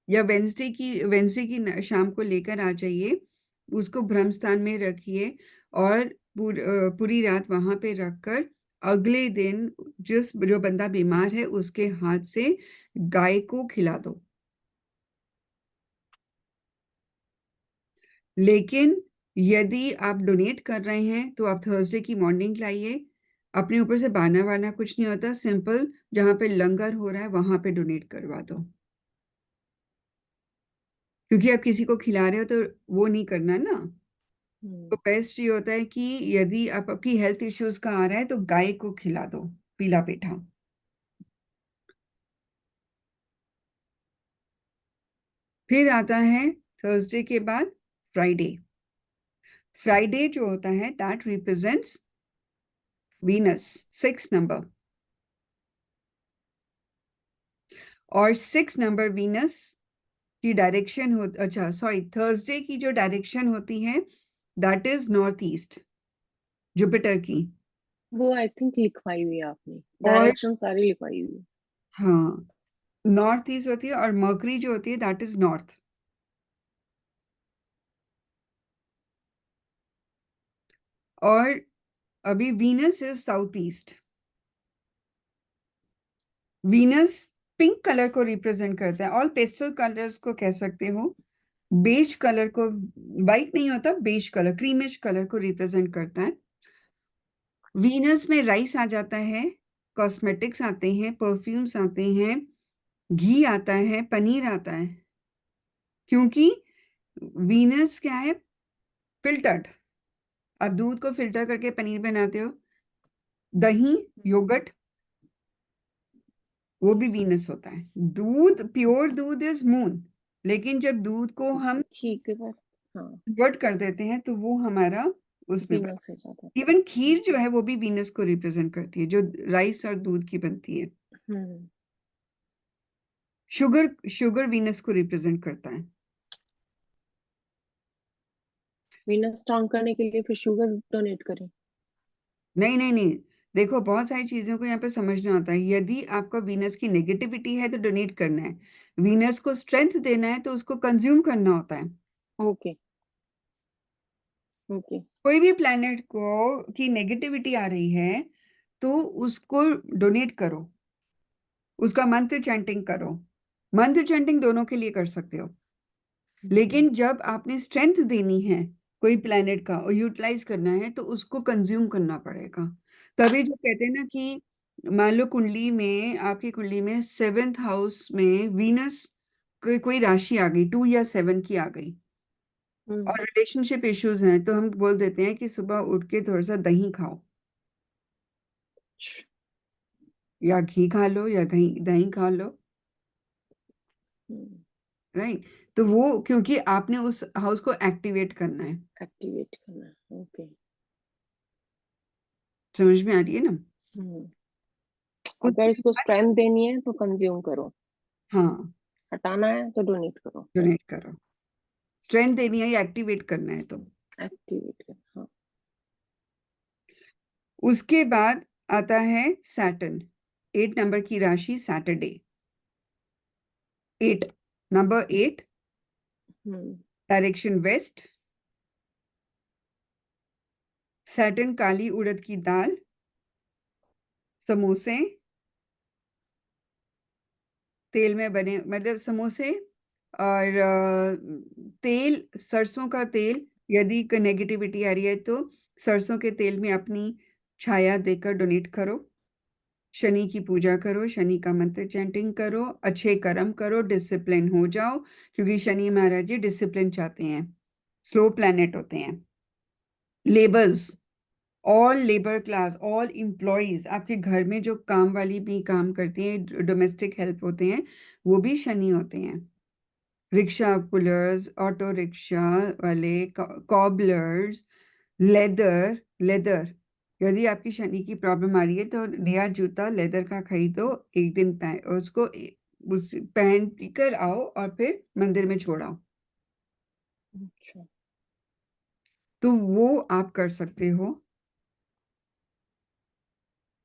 या शाम को लेकर आ जाइए। उसको ब्रह्म स्थान में रखिए और पूरी रात वहां पे रखकर अगले दिन जो बंदा बीमार है उसके हाथ से गाय को खिला दो। लेकिन यदि आप डोनेट कर रहे हैं तो आप थर्सडे की मॉर्निंग लाइए। अपने ऊपर से बहाना वाना कुछ नहीं होता, सिंपल जहां पे लंगर हो रहा है वहां पे डोनेट करवा दो। क्योंकि आप किसी को खिला रहे हो तो वो नहीं करना ना। तो हम्म। बेस्ट ये होता है कि यदि आपकी हेल्थ इश्यूज का आ रहा है तो गाय को खिला दो पीला पेठा। फिर आता है थर्सडे के बाद फ्राइडे। फ्राइडे जो होता है दैट रिप्रेजेंट्स वीनस, 6 नंबर। और 6 नंबर वीनस की डायरेक्शन हो, अच्छा सॉरी, थर्सडे की जो डायरेक्शन होती है that is north east, Jupiter की। वो आई थिंक लिखवाई हुई है आपने, और डायरेक्शन सारी लिखवाई हुई है। हाँ, नॉर्थ ईस्ट होती है, और मर्करी जो होती है दैट इज नॉर्थ। और अभी Venus is south east. Venus pink colour को रिप्रेजेंट करता है, ऑल पेस्टल कलर्स को कह सकते हो। बेज कलर को, वाइट नहीं होता, बेज कलर, क्रीमिश कलर को रिप्रेजेंट करता है। वीनस में राइस आ जाता है, कॉस्मेटिक्स आते हैं, परफ्यूम्स आते हैं, घी आता है, पनीर आता है। क्योंकि वीनस क्या है? फिल्टर्ड। आप दूध को फिल्टर करके पनीर बनाते हो, दही, हम्म। योगर्ट, वो भी वीनस होता है। दूध, प्योर दूध इज मून, लेकिन जब दूध को हम ठीक है पर हाँ, कन्वर्ट कर देते हैं तो वो हमारा उसमें वीनस हो जाता है। इवन खीर जो है वो भी वीनस को रिप्रेजेंट करती है, जो राइस और दूध की बनती है। हम्म। शुगर, शुगर वीनस को रिप्रेजेंट करता है। वीनस स्ट्रॉन्ग करने के लिए फिर शुगर डोनेट करें। नहीं नहीं नहीं, देखो बहुत सारी चीजों को यहाँ पे समझना होता है। यदि आपका वीनस की नेगेटिविटी है तो डोनेट करना है। वीनस को स्ट्रेंथ देना है तो उसको कंज्यूम करना होता है। ओके। ओके। कोई भी प्लेनेट को की नेगेटिविटी आ रही है तो उसको डोनेट करो, उसका मंत्र चैंटिंग करो। मंत्र चैंटिंग दोनों के लिए कर सकते हो। लेकिन जब आपने स्ट्रेंथ देनी है कोई प्लेनेट का और यूटिलाइज करना है तो उसको कंज्यूम करना पड़ेगा। तभी जो कहते हैं ना कि मान लो कुंडली में, आपकी कुंडली में 7th हाउस में वीनस कोई राशि आ गई, 2 या 7 की आ गई, हम्म। और रिलेशनशिप इश्यूज हैं, तो हम बोल देते हैं कि सुबह उठ के थोड़ा सा दही खाओ, या घी खा लो, या दही दही खा लो। राइट? तो वो क्योंकि आपने उस हाउस को एक्टिवेट करना है। एक्टिवेट करना। ओके। समझ में आ रही है ना? हम्म। अगर उसके इसको बाद स्ट्रेंथ देनी है तो कंज्यूम करो, हाँ, हटाना है तो डोनेट करो। डोनेट करो। स्ट्रेंथ देनी है या एक्टिवेट करना है तो। एक्टिवेट कर, हाँ। उसके बाद आता है सैटर्न, 8 नंबर की राशि Saturday. 8, number 8, hmm. Direction west. Saturn काली उड़द की दाल, समोसे, तेल में बने, मतलब समोसे, और तेल, सरसों का तेल। यदि नेगेटिविटी आ रही है तो सरसों के तेल में अपनी छाया देकर डोनेट करो, शनि की पूजा करो, शनि का मंत्र चैंटिंग करो, अच्छे कर्म करो, डिसिप्लिन हो जाओ, क्योंकि शनि महाराज जी डिसिप्लिन चाहते हैं, स्लो प्लैनेट होते हैं। Labours, all labour class, all employees, आपके घर में जो काम वाली भी काम करती हैं, डोमेस्टिक हेल्प होते हैं, वो भी शनि होते हैं। रिक्शा पुलर्स, ऑटो रिक्शा वाले, कॉबलर्स, लेदर, लेदर, यदि आपकी शनि की प्रॉब्लम आ रही है तो नया जूता लेदर का खरीदो, एक दिन उसको उस पहन कर आओ और फिर मंदिर में छोड़ाओ। अच्छा। तो वो आप कर सकते हो।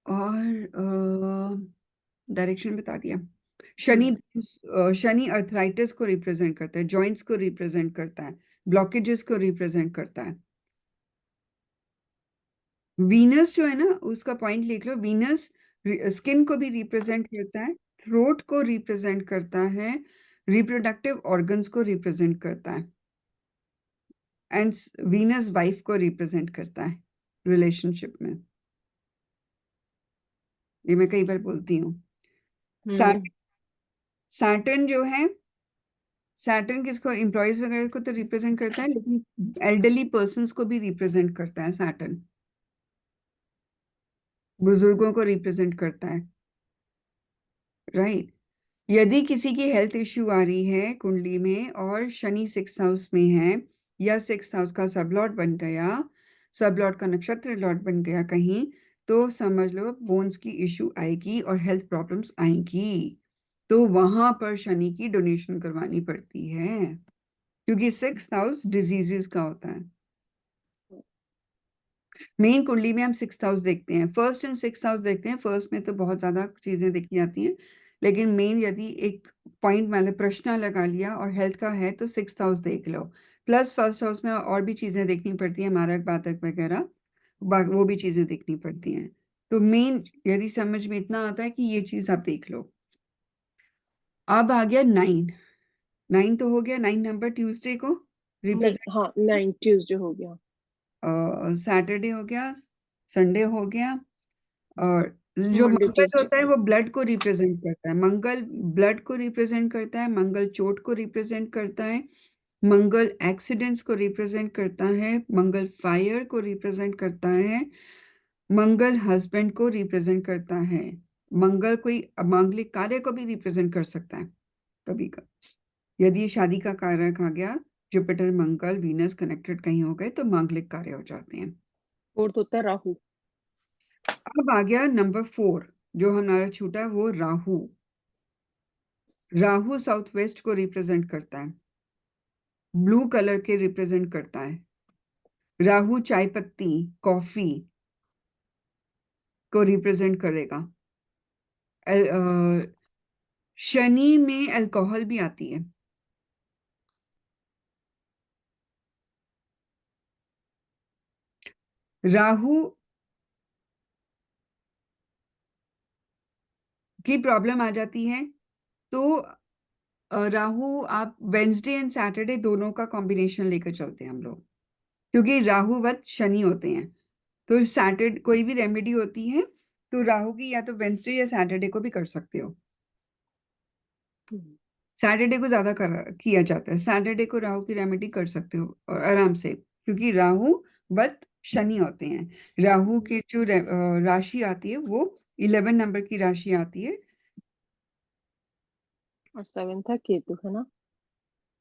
और डायरेक्शन बता दिया। शनि, हम्म। शनि अर्थराइटिस को रिप्रेजेंट करता है, जॉइंट्स को रिप्रेजेंट करता है, ब्लॉकेजेस को रिप्रेजेंट करता है। वीनस जो है ना, उसका पॉइंट लिख लो, वीनस स्किन को भी रिप्रेजेंट करता है, थ्रोट को रिप्रेजेंट करता है, रिप्रोडक्टिव ऑर्गन्स को रिप्रेजेंट करता है, एंड वीनस वाइफ को रिप्रेजेंट करता है रिलेशनशिप में। ये मैं कई बार बोलती हूँ। हम्म। सैटर्न जो है, सैटर्न किसको, एम्प्लॉयज वगैरह को तो रिप्रेजेंट करता है, लेकिन एल्डरली पर्सन्स को भी रिप्रेजेंट करता है सैटर्न, बुजुर्गों को रिप्रेजेंट करता है, राइट। यदि किसी की हेल्थ इश्यू आ रही है कुंडली में और शनि सिक्स हाउस में है, या सिक्स हाउस का सब लॉर्ड बन गया, सब लॉर्ड का नक्षत्र लॉर्ड बन गया कहीं, तो समझ लो बोन्स की इश्यू आएगी और हेल्थ प्रॉब्लम्स आएंगी। तो वहां पर शनि की डोनेशन करवानी पड़ती है, क्योंकि सिक्स हाउस डिजीजेस का होता है। मेन कुंडली में हम सिक्स हाउस देखते हैं, फर्स्ट एंड सिक्स हाउस देखते हैं, फर्स्ट में तो बहुत ज्यादा चीजें देखी जाती हैं, लेकिन मेन यदि एक पॉइंट मतलब प्रश्न लगा लिया और हेल्थ का है तो सिक्स हाउस देख लो, प्लस फर्स्ट हाउस में और भी चीजें देखनी पड़ती है, मारक बाधक वगैरह, वो भी चीजें देखनी पड़ती हैं। तो मेन यदि समझ में इतना आता है कि ये चीज आप देख लो। अब आ गया नाइन, नाइन तो हो गया, नाइन नंबर ट्यूसडे को नहीं, रिप्रेजेंट, हाँ, 9 ट्यूसडे हो गया। सैटरडे हो गया, संडे हो गया, और जो मंडे मंगल ट्यूसडे। होता है वो ब्लड को रिप्रेजेंट करता है, मंगल ब्लड को रिप्रेजेंट करता है, मंगल चोट को रिप्रेजेंट करता है, मंगल एक्सीडेंट्स को रिप्रेजेंट करता है, मंगल फायर को रिप्रेजेंट करता है, मंगल हस्बैंड को रिप्रेजेंट करता है, मंगल कोई मांगलिक कार्य को भी रिप्रेजेंट कर सकता है कभी का, यदि ये शादी का कारक आ गया, जुपिटर मंगल वीनस कनेक्टेड कहीं हो गए तो मांगलिक कार्य हो जाते हैं। फोर्थ होता है राहु। अब आ गया नंबर फोर, जो हमारा छूटा वो राहु। राहु साउथ वेस्ट को रिप्रेजेंट करता है, ब्लू कलर के रिप्रेजेंट करता है। राहु चाय पत्ती, कॉफी को रिप्रेजेंट करेगा। शनि में अल्कोहल भी आती है। राहु की प्रॉब्लम आ जाती है तो राहु आप वेंसडे एंड सैटरडे दोनों का कॉम्बिनेशन लेकर चलते हैं हम लोग, क्योंकि राहु वत शनि होते हैं। तो सैटरडे कोई भी रेमेडी होती है तो राहु की या तो वेंसडे या सैटरडे को भी कर सकते हो। हम्म। सैटरडे को ज्यादा किया जाता है, सैटरडे को राहु की रेमेडी कर सकते हो और आराम से, क्योंकि राहु वत शनि होते हैं। राहु के जो राशि आती है वो 11 नंबर की राशि आती है, और 7 था केतु, है ना?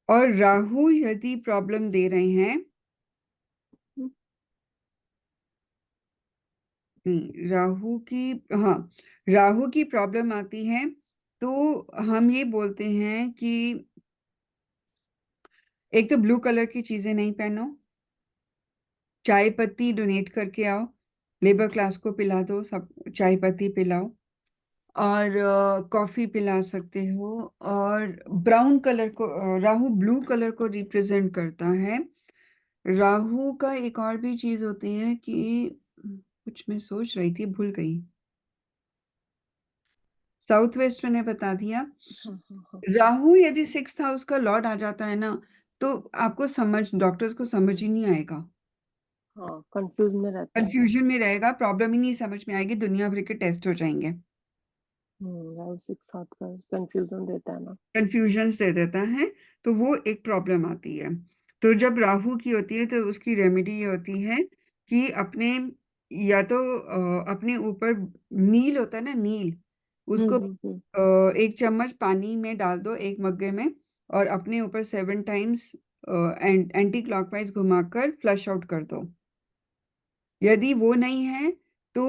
और राहु यदि प्रॉब्लम दे रहे हैं, हम्म। नहीं राहु की, हाँ, राहु की प्रॉब्लम आती है तो हम ये बोलते हैं कि एक तो ब्लू कलर की चीजें नहीं पहनो, चाय पत्ती डोनेट करके आओ, लेबर क्लास को पिला दो, सब चाय पत्ती पिलाओ, और कॉफी पिला सकते हो। और ब्राउन कलर को, राहु ब्लू कलर को रिप्रेजेंट करता है। राहु का एक और भी चीज होती है कि कुछ मैं सोच रही थी भूल गई, साउथ वेस्ट मैंने बता दिया। हाँ, हाँ, हाँ। राहु यदि सिक्स हाउस का लॉर्ड आ जाता है ना, तो आपको समझ, डॉक्टर्स को समझ ही नहीं आएगा। हाँ, कंफ्यूज में रहता है। कंफ्यूजन में रहेगा, प्रॉब्लम ही नहीं समझ में आएगी, दुनिया भर के टेस्ट हो जाएंगे। राहु सिक्स साथ का कंफ्यूजन देता है ना। कंफ्यूजन दे देता है, तो वो एक प्रॉब्लम आती है। तो जब राहु की होती है तो उसकी रेमेडी ये होती है कि अपने, या तो अपने ऊपर नील होता है ना, नील, उसको हम्म। 1 चम्मच पानी में डाल दो एक मग्गे में, और अपने ऊपर 7 टाइम्स एंटी क्लॉकवाइज घुमाकर फ्लश आउट कर दो। यदि वो नहीं है तो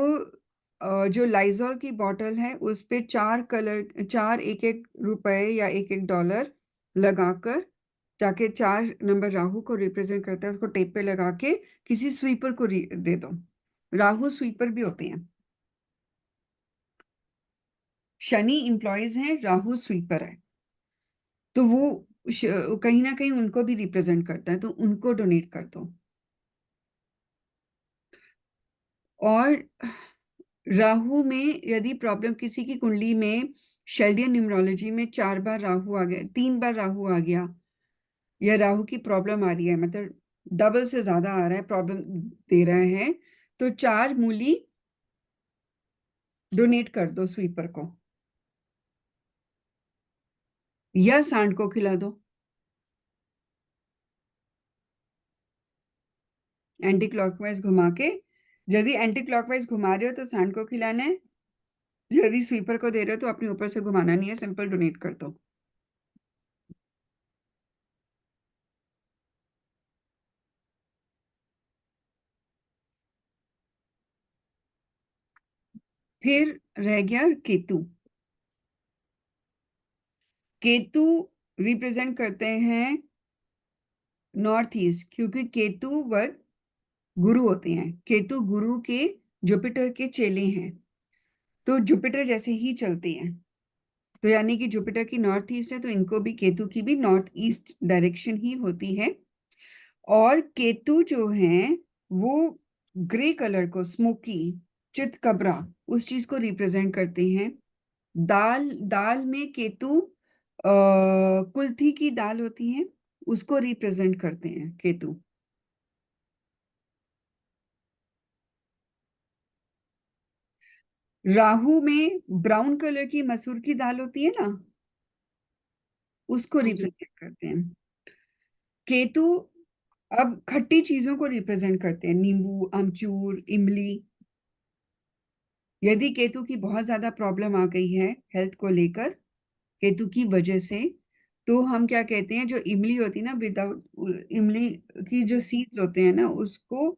जो लाइजॉल की बॉटल है उस पे 4 कलर, 4 1 1 रुपए या 1 1 डॉलर लगाकर, जाके 4 नंबर राहु को रिप्रेजेंट करता है, उसको टेप पे लगा के किसी स्वीपर को दे दो। राहु स्वीपर भी होते हैं, शनि इंप्लॉयज हैं, राहु स्वीपर है, तो वो कहीं ना कहीं उनको भी रिप्रेजेंट करता है, तो उनको डोनेट कर दो। और राहु में यदि प्रॉब्लम किसी की कुंडली में, शेल्डियन न्यूमरोलॉजी में 4 बार राहु आ गया, 3 बार राहु आ गया, या राहु की प्रॉब्लम आ रही है, मतलब डबल से ज्यादा आ रहा है, प्रॉब्लम दे रहा है, तो 4 मूली डोनेट कर दो स्वीपर को, या सांड को खिला दो एंटी क्लॉकवाइज घुमा के। यदि एंटी क्लॉकवाइज घुमा रहे हो तो सांड को खिलाना है, यदि स्वीपर को दे रहे हो तो अपने ऊपर से घुमाना नहीं है, सिंपल डोनेट कर दो। फिर रह गया केतु। केतु रिप्रेजेंट करते हैं नॉर्थ ईस्ट, क्योंकि केतु वध गुरु होते हैं, केतु गुरु के, जुपिटर के चेले हैं, तो जुपिटर जैसे ही चलते हैं, तो यानी कि जुपिटर की नॉर्थ ईस्ट है, तो इनको भी, केतु की भी नॉर्थ ईस्ट डायरेक्शन ही होती है। और केतु जो है वो ग्रे कलर को, स्मोकी, चितकबरा, उस चीज को रिप्रेजेंट करते हैं। दाल, दाल में केतु कुल्थी की दाल होती है, उसको रिप्रेजेंट करते हैं केतु। राहु में ब्राउन कलर की मसूर की दाल होती है ना, उसको हाँ जी। रिप्रेजेंट करते हैं। केतु अब खट्टी चीजों को रिप्रेजेंट करते हैं, नींबू, अमचूर, इमली। यदि केतु की बहुत ज्यादा प्रॉब्लम आ गई है हेल्थ को लेकर, केतु की वजह से, तो हम क्या कहते हैं, जो इमली होती है ना, विदाउट इमली की जो सीड्स होते हैं ना, उसको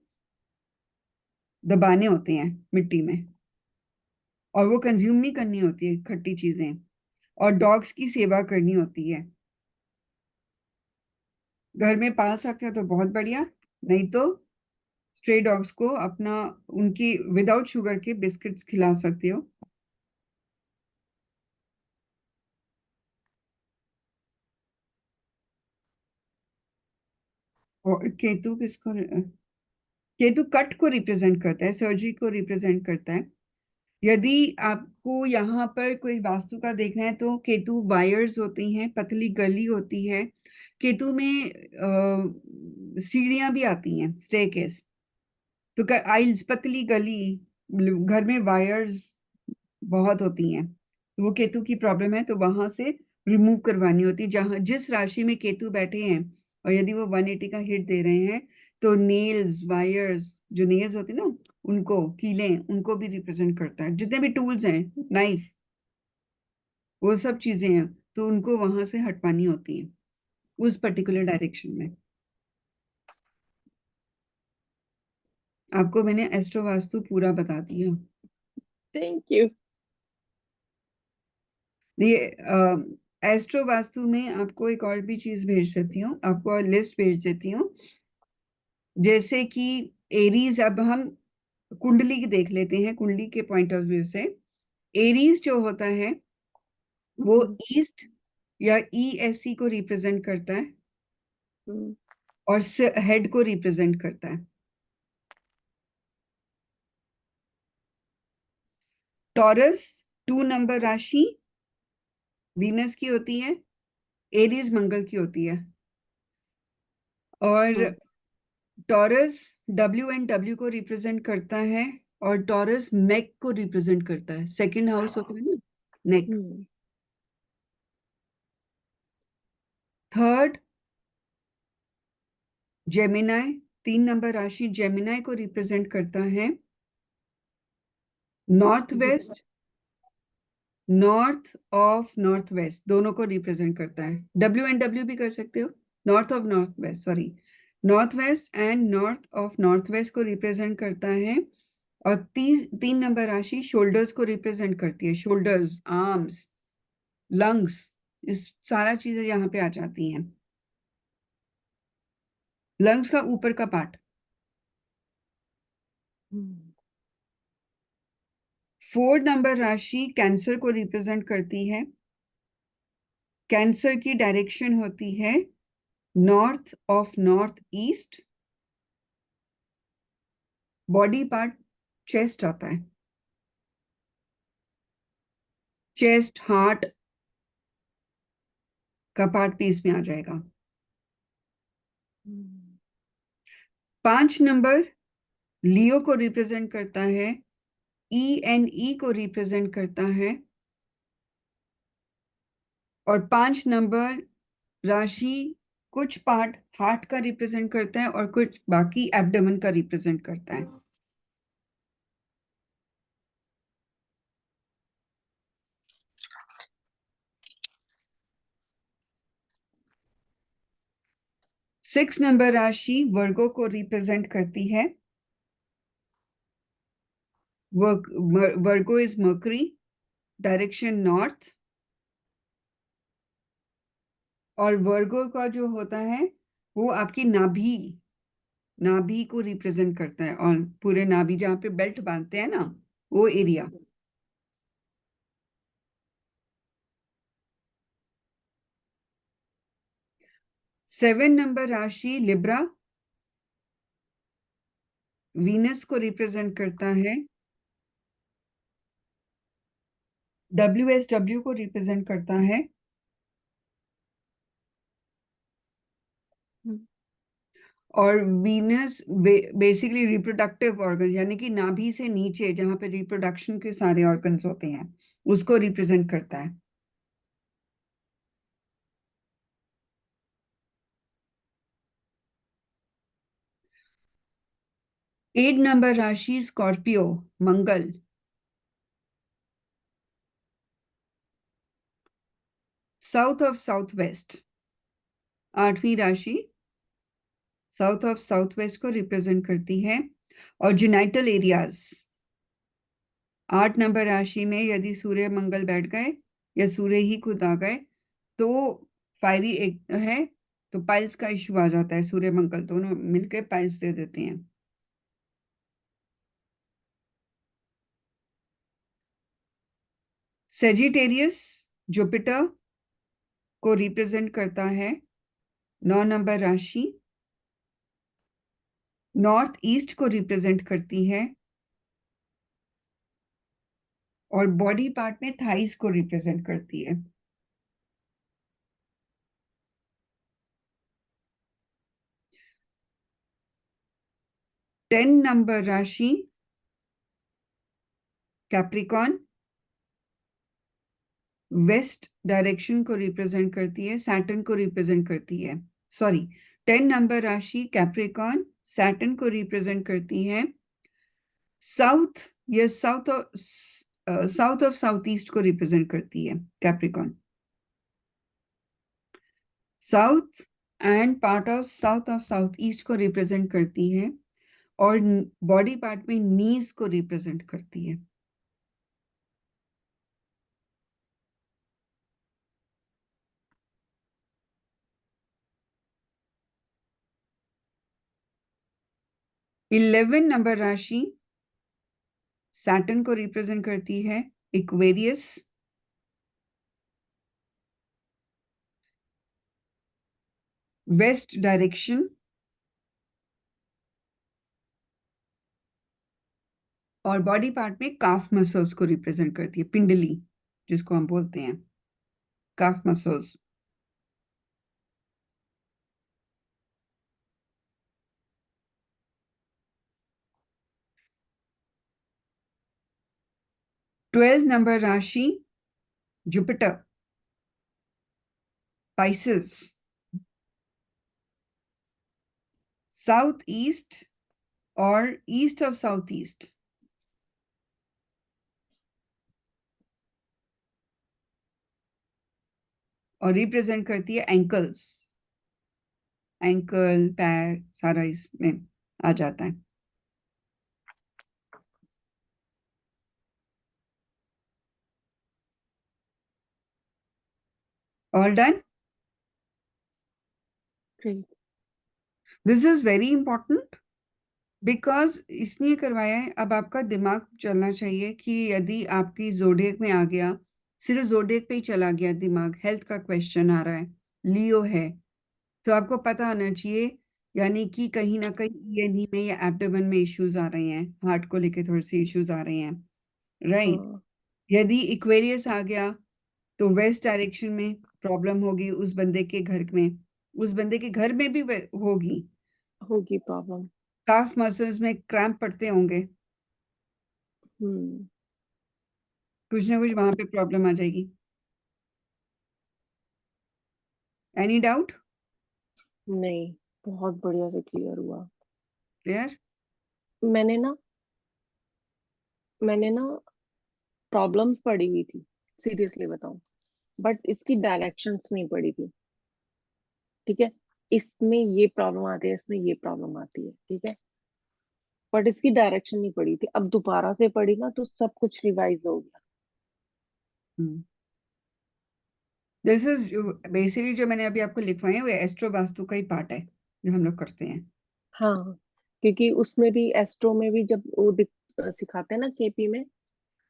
दबाने होते हैं मिट्टी में, और वो कंज्यूम नहीं करनी होती है खट्टी चीजें, और डॉग्स की सेवा करनी होती है। घर में पाल सकते हो तो बहुत बढ़िया, नहीं तो स्ट्रे डॉग्स को अपना, उनकी विदाउट शुगर के बिस्किट्स खिला सकते हो। और केतु किसको, केतु कट को रिप्रेजेंट करता है, सर्जरी को रिप्रेजेंट करता है। यदि आपको यहाँ पर कोई वास्तु का देखना है तो केतु वायर्स होती हैं, पतली गली होती है, केतु में सीढ़ियां भी आती हैं, स्टेयरकेस, तो आइल्स, पतली गली, घर में वायर्स बहुत होती हैं, तो वो केतु की प्रॉब्लम है, तो वहां से रिमूव करवानी होती है। जहां जिस राशि में केतु बैठे हैं, और यदि वो 180 का हिट दे रहे हैं, तो नेल्स, वायर्स, जो नेल्स होते हैं ना, उनको, कीलें, उनको भी रिप्रेजेंट करता है, जितने भी टूल्स हैं, नाइफ, वो सब चीजें हैं, तो उनको वहां से हटवानी होती हैं उस पर्टिकुलर डायरेक्शन में। आपको मैंने एस्ट्रो वास्तु पूरा बता दिया। Thank you. ये एस्ट्रो वास्तु में आपको एक और भी चीज भेज देती हूँ, आपको लिस्ट भेज देती हूँ, जैसे कि एरीज, अब हम कुंडली की देख लेते हैं, कुंडली के पॉइंट ऑफ व्यू से। एरीज जो होता है वो हम्म। ईस्ट या ईएससी को रिप्रेजेंट करता है, हम्म। और हेड को रिप्रेजेंट करता है। टॉरस 2 नंबर राशि वीनस की होती है, एरीज मंगल की होती है। और हम्म। टॉरस W को रिप्रेजेंट करता है, और टॉरस नेक को रिप्रेजेंट करता है। सेकंड हाउस होता है ना, नेक। हम्म। थर्ड जेमिनाई, 3 नंबर राशि जेमिनाई को रिप्रेजेंट करता है। North hmm. West, north of north west दोनों को रिप्रेजेंट करता है। W भी कर सकते हो। North of north waste, sorry, north west and north of north waste को रिप्रेजेंट करता है। और 3 नंबर राशि शोल्डर्स को रिप्रेजेंट करती है। शोल्डर्स, आर्म्स, लंग्स, इस सारा चीजें यहाँ पे आ जाती हैं। लंग्स का ऊपर का पार्ट। हम्म। 4 नंबर राशि कैंसर को रिप्रेजेंट करती है। कैंसर की डायरेक्शन होती है north of north east. Body part chest आता है। चेस्ट, हार्ट का पार्ट भी इसमें आ जाएगा। 5 नंबर लियो को रिप्रेजेंट करता है। ENE को रिप्रेजेंट करता है। और 5 नंबर राशि कुछ पार्ट हार्ट का रिप्रेजेंट करता है और कुछ बाकी एब्डोमेन का रिप्रेजेंट करता है। सिक्स नंबर राशि वर्गो को रिप्रेजेंट करती है। वर्गो इज मर्करी, डायरेक्शन नॉर्थ। और वर्गो का जो होता है वो आपकी नाभि, नाभि को रिप्रेजेंट करता है, और पूरे नाभि जहाँ पे बेल्ट बांधते हैं ना, वो एरिया। 7 नंबर राशि लिब्रा, वीनस को रिप्रेजेंट करता है। WSW को रिप्रेजेंट करता है। और वीनस बेसिकली रिप्रोडक्टिव ऑर्गन, यानी कि नाभि से नीचे जहां पे रिप्रोडक्शन के सारे ऑर्गन्स होते हैं, उसको रिप्रेजेंट करता है। 8 नंबर राशि Scorpio, Mangal, south of south west. 8वीं राशि साउथ ऑफ साउथ वेस्ट को रिप्रेजेंट करती है। और जेनाइटल एरियाज, 8 नंबर राशि में यदि सूर्य मंगल बैठ गए या सूर्य ही खुद आ गए तो फायरी एक है, तो पाइल्स का इश्यू आ जाता है। सूर्य मंगल दोनों मिलकर पाइल्स दे देते हैं। सेजिटेरियस जुपिटर को रिप्रेजेंट करता है। 9 नंबर राशि नॉर्थ ईस्ट को रिप्रेजेंट करती है। और बॉडी पार्ट में थाइस को रिप्रेजेंट करती है। 10 नंबर राशि कैप्रिकॉन, वेस्ट डायरेक्शन को रिप्रेजेंट करती है, सैटर्न को रिप्रेजेंट करती है। सॉरी, 10 नंबर राशि कैप्रिकॉन सैटर्न को रिप्रेजेंट करती है। साउथ या साउथ ऑफ साउथ ईस्ट को रिप्रेजेंट करती है Capricorn. South and part of south east को रिप्रेजेंट करती है। और बॉडी पार्ट में नीज को रिप्रेजेंट करती है। 11 नंबर राशि सैटर्न को रिप्रेजेंट करती है। Aquarius, west direction. और बॉडी पार्ट में काफ मसल्स को रिप्रेजेंट करती है, पिंडली जिसको हम बोलते हैं, काफ मसल्स। 12 नंबर राशि जुपिटर, पाइसेस, साउथ ईस्ट और ईस्ट ऑफ साउथ ईस्ट, और रिप्रेजेंट करती है एंकल्स, एंकल पैर सारा इसमें आ जाता है। All done. Great. This is very important because इसलिए करवाया है, अब आपका दिमाग चलना चाहिए कि यदि आपकी जोडिएक में आ गया, सिर्फ जोडिएक पे ही चला गया दिमाग, हेल्थ का क्वेश्चन आ रहा है, लियो है, तो आपको पता होना चाहिए यानी कि कहीं ना कहीं ईएनई में या एब्डोमेन में इश्यूज आ रहे हैं, हार्ट को लेके थोड़े से इश्यूज आ रहे हैं, राइट। हाँ, यदि इक्वेरियस आ गया तो वेस्ट डायरेक्शन में प्रॉब्लम होगी उस बंदे के घर में, उस बंदे के घर में भी होगी, होगी प्रॉब्लम। काफ मसल्स में क्रैम्प पड़ते होंगे, हम्म। कुछ ना कुछ वहां पे प्रॉब्लम आ जाएगी। Any doubt? नहीं, बहुत बढ़िया से क्लियर हुआ। क्लियर? मैंने ना मैंने ना प्रॉब्लम्स पड़ी हुई थी, सीरियसली बताऊं, बट इसकी डायरेक्शंस नहीं पड़ी थी। ठीक है, इसमें ये प्रॉब्लम आती है, इसमें ये प्रॉब्लम आती है, ठीक है, बट इसकी डायरेक्शन नहीं पड़ी थी। अब दोबारा से पड़ी ना तो सब कुछ रिवाइज हो गया। दिस इज बेसिकली जो मैंने अभी आपको लिखवाए हैं वो एस्ट्रो वास्तु का ही पार्ट है जो हम लोग करते हैं। हाँ, क्योंकि उसमें भी एस्ट्रो में भी जब वो सिखाते हैं ना केपी में,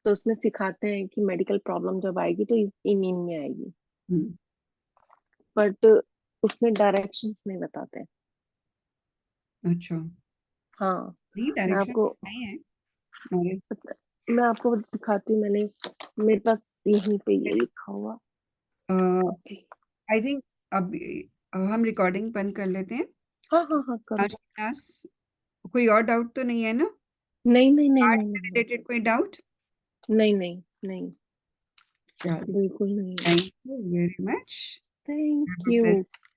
तो उसमें सिखाते हैं कि मेडिकल प्रॉब्लम जब आएगी तो इन्हीं में आएगी, हम्म, बट उसमें डायरेक्शंस नहीं बताते हैं। अच्छा, हाँ, नहीं मैं डायरेक्शन आपको नहीं है हमारे। मैं आपको दिखाती हूँ। मेरे पास यहीं पे ये लिखा हुआ। ओके। आई थिंक अब हम रिकॉर्डिंग बंद कर लेते हैं। हाँ हाँ हाँ, करो। आज की क्लास कोई और डाउट तो नहीं है ना? नहीं नहीं नहीं आर्ट नहीं से नहीं रिलेटेड कोई डाउट? नहीं नहीं नहीं, चलो, बिल्कुल नहीं है। Thank you very much. Thank have a you. Blessed